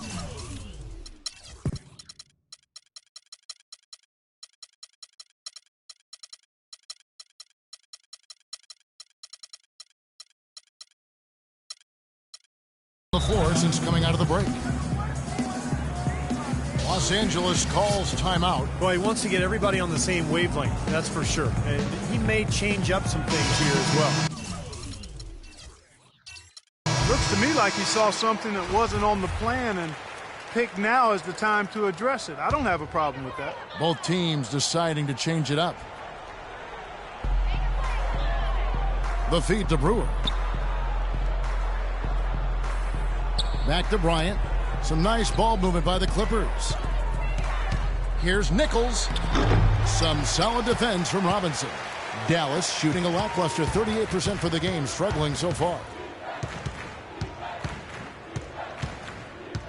The floor since coming out of the break. Los Angeles calls timeout. Well, he wants to get everybody on the same wavelength, that's for sure. And he may change up some things here as well. Looks to me like he saw something that wasn't on the plan and picked now as the time to address it. I don't have a problem with that. Both teams deciding to change it up. The feed to Brewer. Back to Bryant. Some nice ball movement by the Clippers. Here's Nichols. Some solid defense from Robinson. Dallas shooting a lackluster 38% for the game, struggling so far.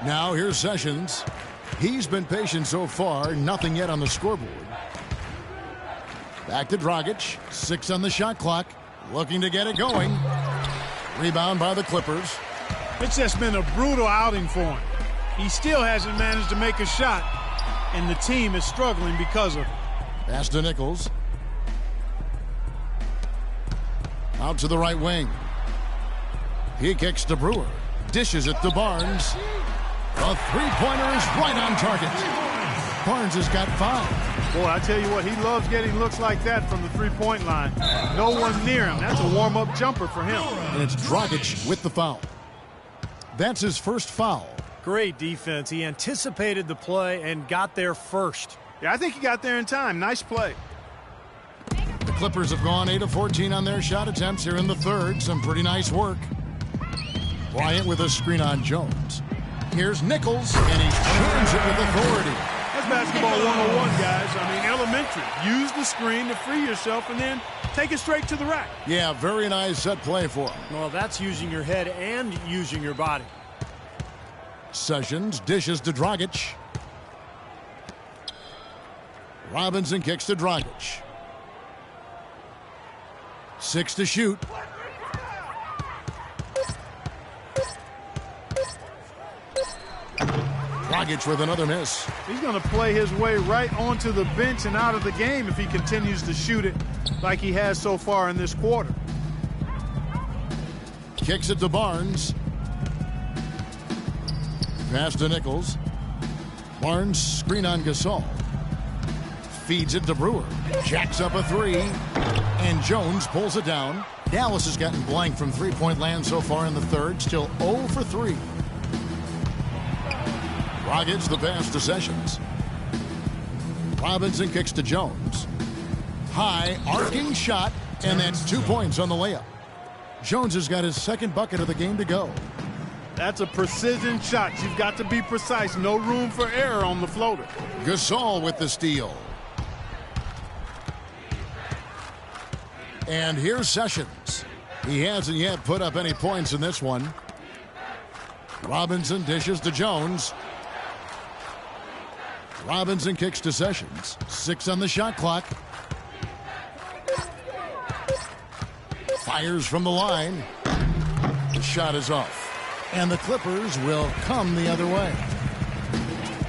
Now here's Sessions. He's been patient so far, nothing yet on the scoreboard. Back to Dragic. 6 on the shot clock. Looking to get it going. Rebound by the Clippers. It's just been a brutal outing for him. He still hasn't managed to make a shot, and the team is struggling because of it. Pass to Nichols. Out to the right wing. He kicks to Brewer. Dishes it to Barnes. The three-pointer is right on target. Barnes has got 5. Boy, I tell you what, he loves getting looks like that from the three-point line. No one near him. That's a warm-up jumper for him. And it's Dragic with the foul. That's his first foul. Great defense. He anticipated the play and got there first. Yeah, I think he got there in time. Nice play. The Clippers have gone 8 of 14 on their shot attempts here in the third. Some pretty nice work. Bryant with a screen on Jones. Here's Nichols, and he turns it with authority. That's basketball 101, guys. I mean, elementary. Use the screen to free yourself and then take it straight to the rack. Yeah, very nice set play for him. Well, that's using your head and using your body. Sessions dishes to Dragic. Robinson kicks to Dragic. 6 to shoot. Dragic with another miss. He's going to play his way right onto the bench and out of the game if he continues to shoot it like he has so far in this quarter. Kicks it to Barnes. Pass to Nichols. Barnes screen on Gasol. Feeds it to Brewer. Jacks up a 3. And Jones pulls it down. Dallas has gotten blank from three-point land so far in the third. Still 0 for 3. Dragic the pass to Sessions. Robinson kicks to Jones. High arcing shot, and that's 2 points on the layup. Jones has got his second bucket of the game to go. That's a precision shot. You've got to be precise. No room for error on the floater. Gasol with the steal. And here's Sessions. He hasn't yet put up any points in this one. Robinson dishes to Jones. Robinson kicks to Sessions. 6 on the shot clock. Fires from the line. The shot is off. And the Clippers will come the other way.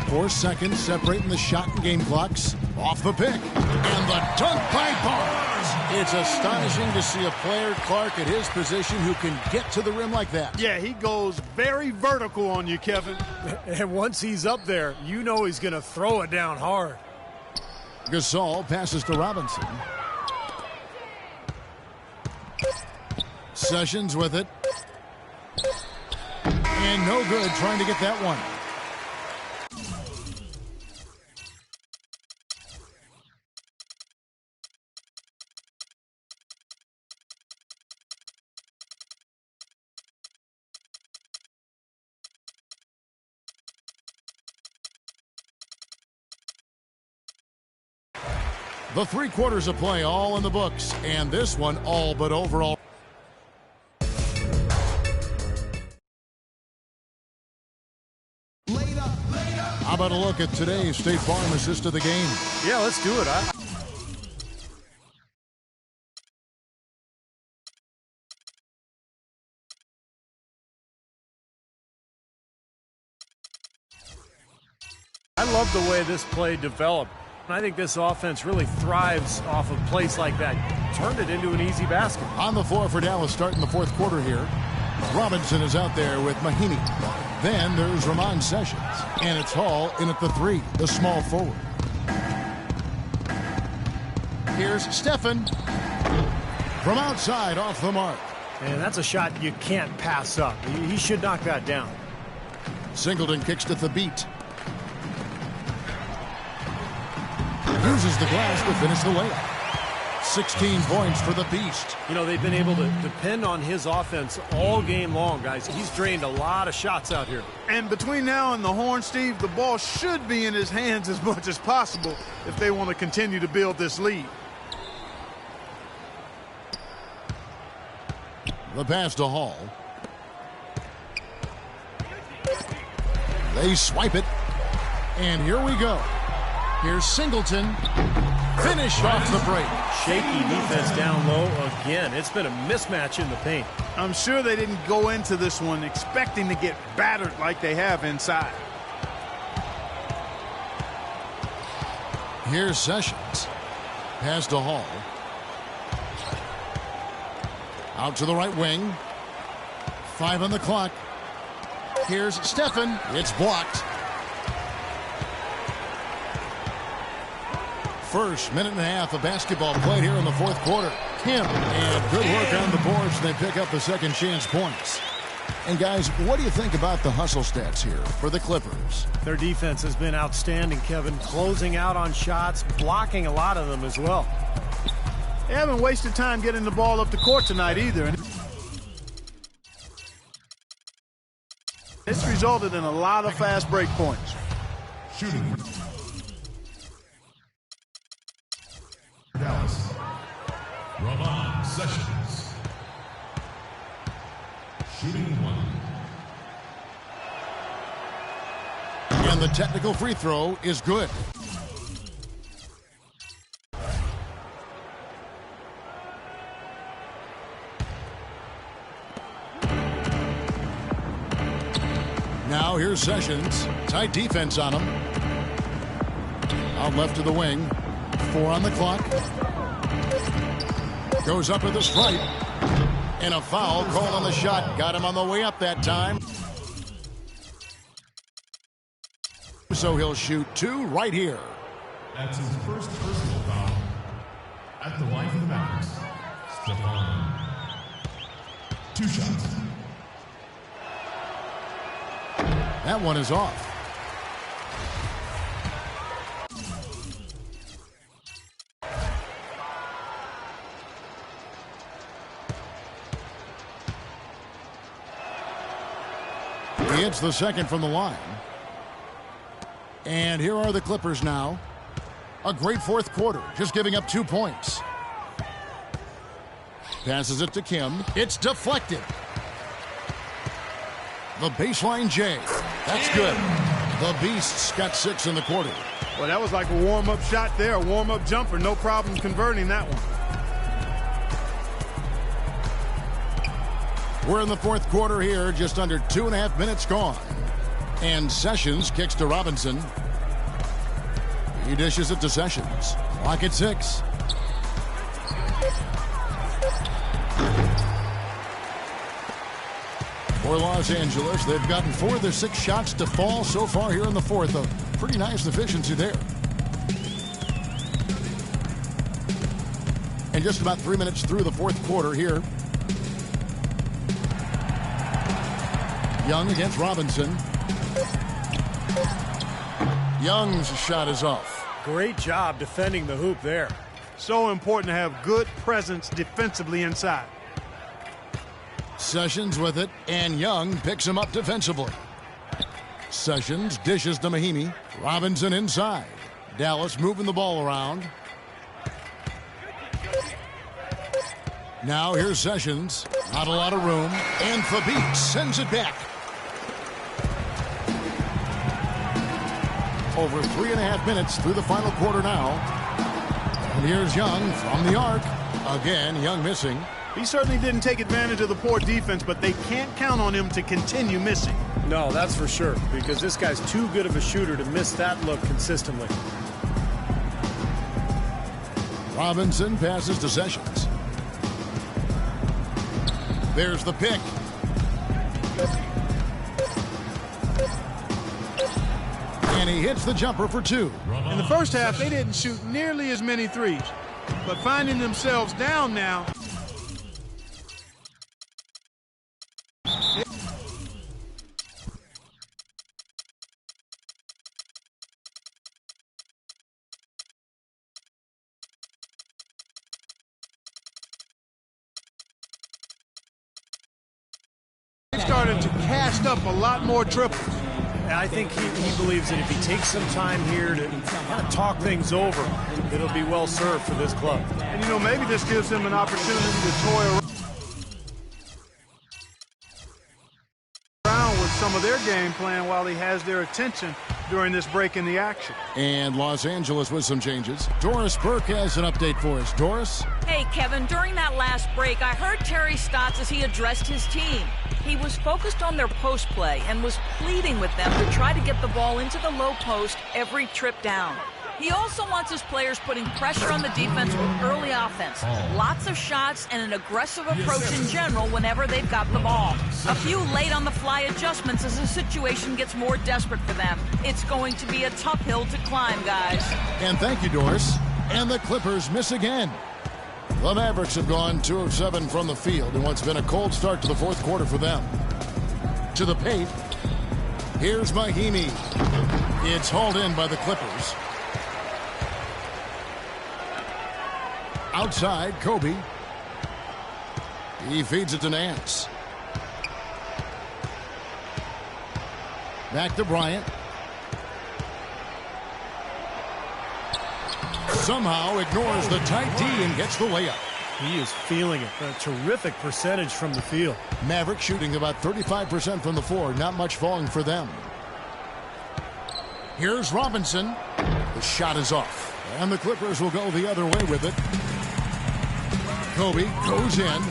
4 seconds separating the shot and game clocks. Off the pick. And the dunk by Barnes. It's astonishing to see a player, Clark, at his position who can get to the rim like that. Yeah, he goes very vertical on you, Kevin. And once he's up there, you know he's going to throw it down hard. Gasol passes to Robinson. Sessions with it. And no good trying to get that one. The 3 quarters of play all in the books, and this one all but overall. How about a look at today's State Farm assist of the game? Yeah, let's do it. I love the way this play developed. I think this offense really thrives off of plays like that. Turned it into an easy basket. On the floor for Dallas starting the 4th quarter here. Robinson is out there with Mahinmi. Then there's Ramon Sessions. And it's Hall in at the 3, the small forward. Here's Stephen. From outside, off the mark. And that's a shot you can't pass up. He should knock that down. Singleton kicks to the beat. Uses the glass to finish the layup. 16 points for the Beast. You know, they've been able to depend on his offense all game long, guys. He's drained a lot of shots out here. And between now and the horn, Steve, the ball should be in his hands as much as possible if they want to continue to build this lead. The pass to Hall. They swipe it. And here we go. Here's Singleton. Finish off the break. Shaky defense down low again. It's been a mismatch in the paint. I'm sure they didn't go into this one expecting to get battered like they have inside. Here's Sessions. Pass to Hall. Out to the right wing. 5 on the clock. Here's Stephen. It's blocked. First minute and a half of basketball played here in the 4th quarter. Kim, and good work on the boards, and they pick up the second chance points. And guys, what do you think about the hustle stats here for the Clippers? Their defense has been outstanding, Kevin. Closing out on shots, blocking a lot of them as well. They haven't wasted time getting the ball up the court tonight either. It's resulted in a lot of fast break points. Shooting. Dallas. Ramon Sessions. Shooting 1. And the technical free throw is good. Now here's Sessions. Tight defense on him. Out left to the wing. 4 on the clock. Goes up with a stripe. And a foul called on the shot. Got him on the way up that time. So he'll shoot 2 right here. That's his first personal foul at the line for the Mavericks. Stephon. 2 shots. That one is off. He hits the second from the line. And here are the Clippers now. A great 4th quarter, just giving up 2 points. Passes it to Kim. It's deflected. The baseline J. That's good. The Beasts got 6 in the quarter. Well, that was like a warm-up shot there, a warm-up jumper. No problem converting that one. We're in the 4th quarter here, just under 2.5 minutes gone. And Sessions kicks to Robinson. He dishes it to Sessions. Clock at 6. For Los Angeles, they've gotten 4 of their 6 shots to fall so far here in the 4th. A pretty nice efficiency there. And just about 3 minutes through the 4th quarter here. Young against Robinson. Young's shot is off. Great job defending the hoop there. So important to have good presence defensively inside. Sessions with it, and Young picks him up defensively. Sessions dishes to Mahinmi. Robinson inside. Dallas moving the ball around. Now here's Sessions. Not a lot of room. And Fabit sends it back. Over 3.5 minutes through the final quarter now. And here's Young from the arc. Again, Young missing. He certainly didn't take advantage of the poor defense, but they can't count on him to continue missing. No, that's for sure, because this guy's too good of a shooter to miss that look consistently. Robinson passes to Sessions. There's the pick. And he hits the jumper for 2. In the first half, they didn't shoot nearly as many threes, but finding themselves down now. They started to cast up a lot more triples. I think he believes that if he takes some time here to kind of talk things over, it'll be well served for this club. And, you know, maybe this gives him an opportunity to toy around with some of their game plan while he has their attention during this break in the action. And Los Angeles with some changes. Doris Burke has an update for us. Doris? Hey, Kevin, during that last break, I heard Terry Stotts as he addressed his team. He was focused on their post play and was pleading with them to try to get the ball into the low post every trip down. He also wants his players putting pressure on the defense with early offense, lots of shots, and an aggressive approach in general whenever they've got the ball. A few late-on-the-fly adjustments as the situation gets more desperate for them. It's going to be a tough hill to climb, guys. And thank you, Doris. And the Clippers miss again. The Mavericks have gone 2 of 7 from the field in what's been a cold start to the fourth quarter for them. To the paint. Here's Mahimi. It's hauled in by the Clippers. Outside, Kobe. He feeds it to Nance. Back to Bryant. Somehow ignores the tight D and gets the layup. He is feeling it. A terrific percentage from the field. Mavericks shooting about 35% from the floor. Not much falling for them. Here's Robinson. The shot is off. And the Clippers will go the other way with it. Kobe goes in.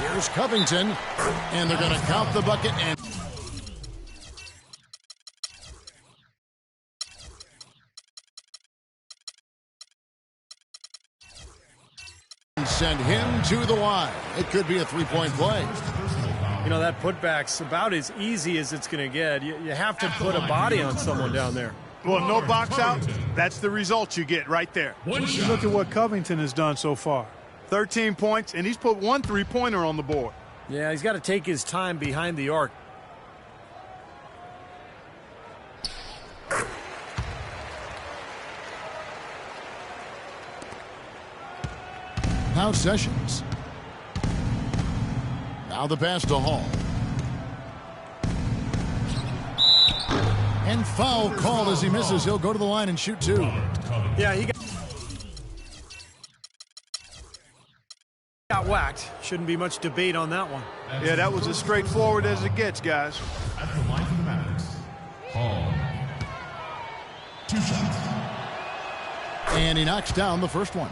Here's Covington. And they're going to count the bucket and send him to the line. It could be a three-point play. You know, that putback's about as easy as it's going to get. You have to put a body on someone down there. Well, no box out. That's the result you get right there. Look at what Covington has done so far. 13 points, and he's put 1 3-pointer on the board. Yeah, he's got to take his time behind the arc. Now Sessions. Now the pass to Hall. And foul called as he misses. He'll go to the line and shoot 2. Yeah, he got whacked. Shouldn't be much debate on that one. Yeah, that was as straightforward as it gets, guys. At the line for the Mavericks, Hall. 2 shots. And he knocks down the first one.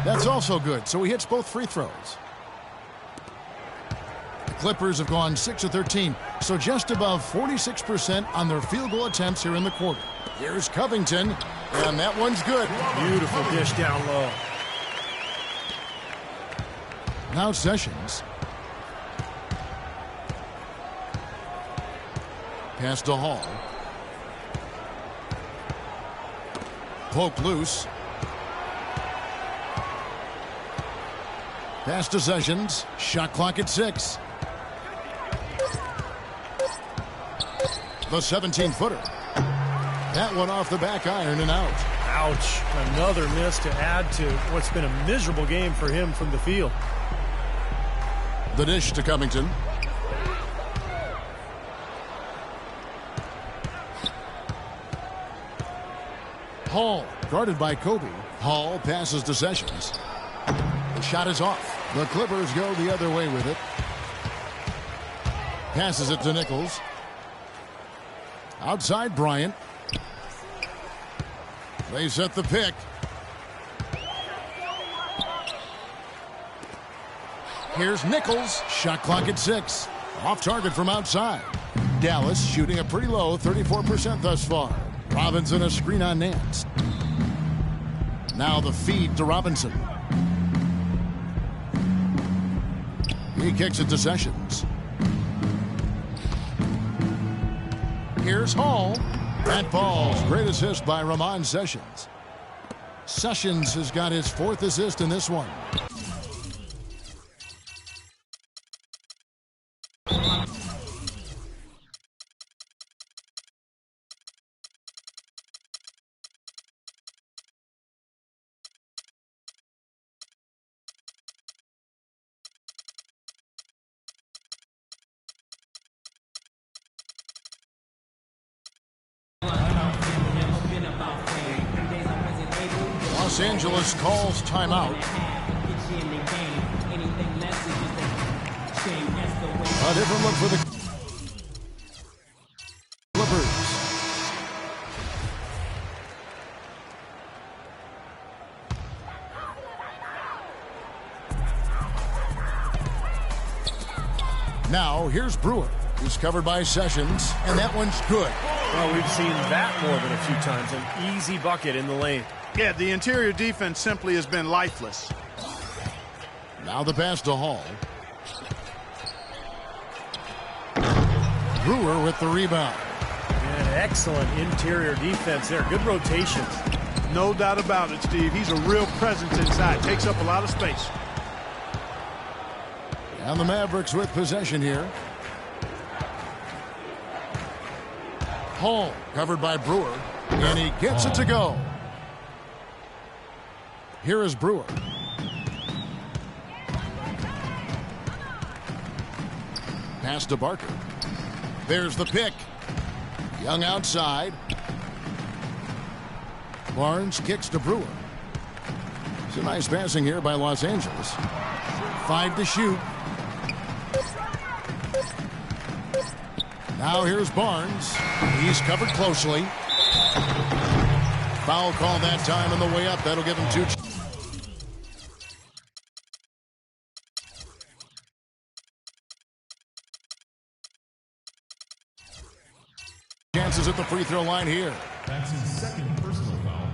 That's also good, so he hits both free throws. The Clippers have gone 6 of 13, so just above 46% on their field goal attempts here in the quarter. Here's Covington, and that one's good. Beautiful dish down low. Now Sessions. Pass to Hall. Poke loose. Pass to Sessions. Shot clock at 6. The 17-footer. That one off the back iron and out. Ouch. Another miss to add to what's been a miserable game for him from the field. The dish to Covington. Hall, guarded by Kobe. Hall passes to Sessions. The shot is off. The Clippers go the other way with it. Passes it to Nichols. Outside Bryant. They set the pick. Here's Nichols. Shot clock at 6. Off target from outside. Dallas shooting a pretty low 34% thus far. Robinson a screen on Nance. Now the feed to Robinson. He kicks it to Sessions. Here's Hall. That falls. Great assist by Ramon Sessions. Sessions has got his 4th assist in this one. Los Angeles calls timeout. A different look for the Clippers. Now here's Brewer, who's covered by Sessions, and that one's good. Well, we've seen that more than a few times. An easy bucket in the lane. Yeah, the interior defense simply has been lifeless. Now the pass to Hall. Brewer with the rebound. And excellent interior defense there. Good rotations. No doubt about it, Steve. He's a real presence inside. Takes up a lot of space. And the Mavericks with possession here. Hall covered by Brewer. And he gets it to go. Here is Brewer. Pass to Barker. There's the pick. Young outside. Barnes kicks to Brewer. It's a nice passing here by Los Angeles. 5 to shoot. Now here's Barnes. He's covered closely. Foul call that time on the way up. That'll give him 2. Chances at the free throw line here. That's his 2nd personal foul.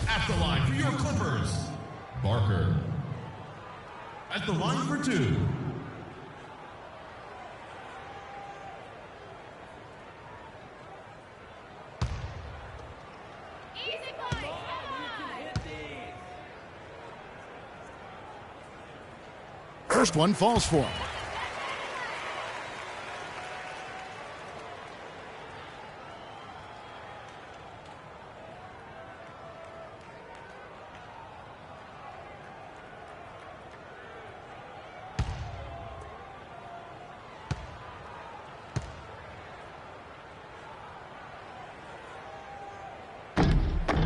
At the line for your Clippers, Barker. At the line for 2. First one falls for him.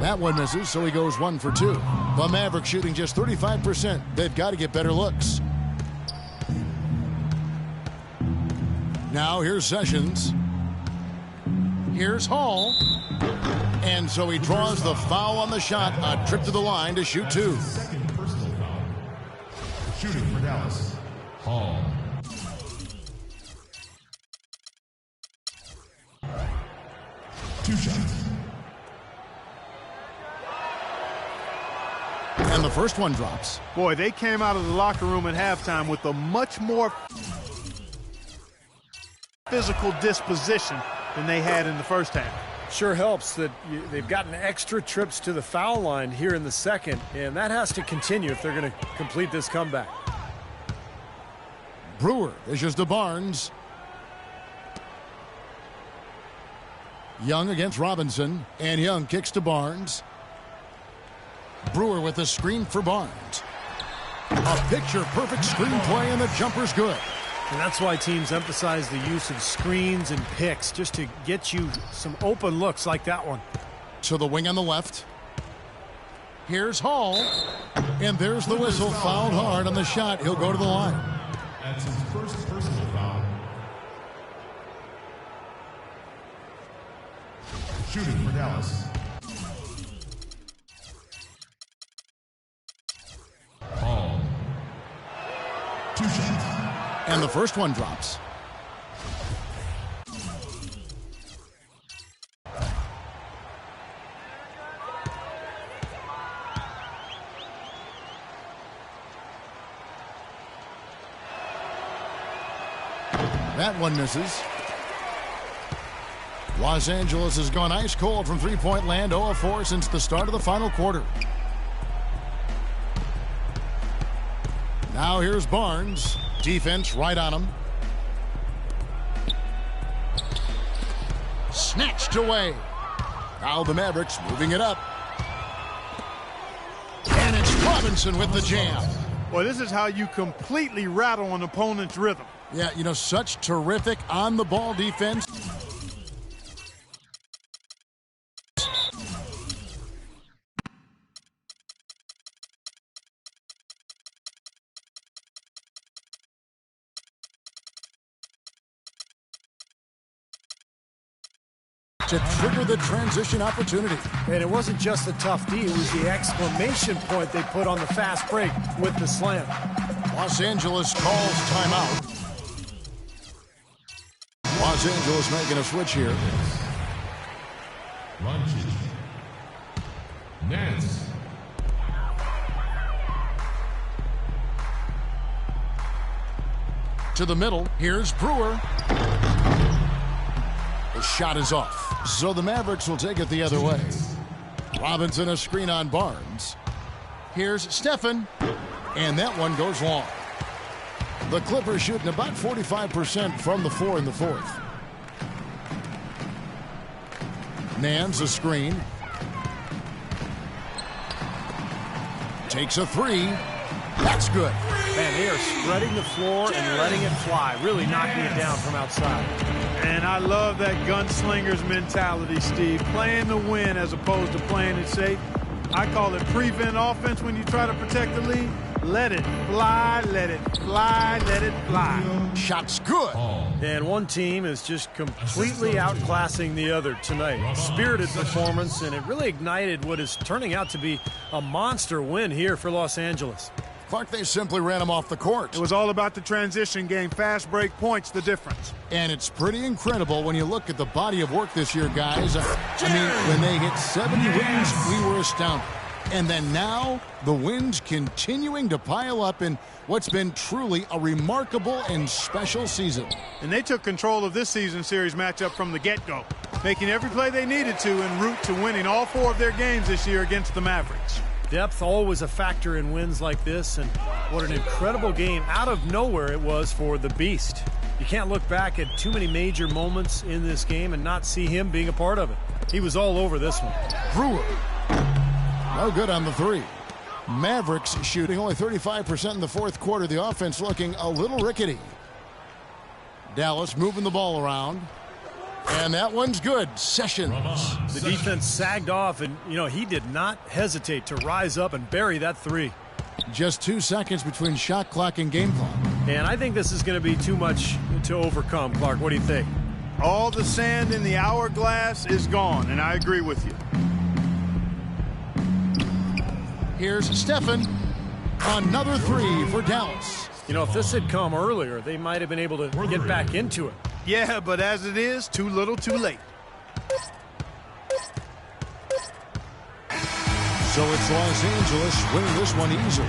That one misses, so he goes 1 for 2. The Mavericks shooting just 35%. They've got to get better looks. Now here's Sessions. Here's Hall. And so he draws the foul on the shot. A trip to the line to shoot 2. 2nd personal foul. Shooting for Dallas, Hall. Two shots. And the first one drops. Boy, they came out of the locker room at halftime with a much more physical disposition than they had in the first half. Sure helps that they've gotten extra trips to the foul line here in the second, and that has to continue if they're going to complete this comeback. Brewer dishes to Barnes. Young against Robinson, and Young kicks to Barnes. Brewer with the screen for Barnes. A picture-perfect screenplay, and the jumper's good. And that's why teams emphasize the use of screens and picks, just to get you some open looks like that one. To the wing on the left. Here's Hall. And there's the whistle. Fouled hard on the shot. He'll go to the line. That's his first personal foul. Shooting for Dallas. Hall. 2 shots. And the first one drops. That one misses. Los Angeles has gone ice cold from three-point land, 0 of 4 since the start of the final quarter. Now here's Barnes. Defense right on him. Snatched away. Now the Mavericks moving it up. And it's Robinson with the jam. Well, this is how you completely rattle an opponent's rhythm. Yeah, you know, such terrific on-the-ball defense. To trigger the transition opportunity. And it wasn't just the tough D, it was the exclamation point they put on the fast break with the slam. Los Angeles calls timeout. Los Angeles making a switch here. Lunches. Nance. To the middle. Here's Brewer. The shot is off. So the Mavericks will take it the other way. Robinson a screen on Barnes. Here's Stephen. And that one goes long. The Clippers shooting about 45% from the floor in the fourth. Nance a screen. Takes a three. That's good. Man, they are spreading the floor and letting it fly, really knocking it down from outside. And I love that gunslinger's mentality, Steve. Playing to win as opposed to playing it safe. I call it prevent offense when you try to protect the lead. Let it fly, let it fly, let it fly. Shot's good. And one team is just completely outclassing the other tonight. Spirited performance, and it really ignited what is turning out to be a monster win here for Los Angeles. Clark, they simply ran him off the court. It was all about the transition game. Fast break points, the difference. And it's pretty incredible when you look at the body of work this year, guys. I mean, when they hit 70 wins, we were astounded. And then now, the wins continuing to pile up in what's been truly a remarkable and special season. And they took control of this season series matchup from the get-go, making every play they needed to en route to winning all 4 of their games this year against the Mavericks. Depth always a factor in wins like this, and what an incredible game out of nowhere it was for the Beast. You can't look back at too many major moments in this game and not see him being a part of it. He was all over this one. Brewer. No good on the three. Mavericks shooting only 35% in the fourth quarter. The offense looking a little rickety. Dallas moving the ball around. And that one's good. Sessions. The defense sagged off, and, you know, he did not hesitate to rise up and bury that three. Just 2 seconds between shot clock and game clock. And I think this is going to be too much to overcome, Clark. What do you think? All the sand in the hourglass is gone, and I agree with you. Here's Stephen. Another three for Dallas. You know, if this had come earlier, they might have been able to get back into it. Yeah, but as it is, too little, too late. So it's Los Angeles winning this one easily.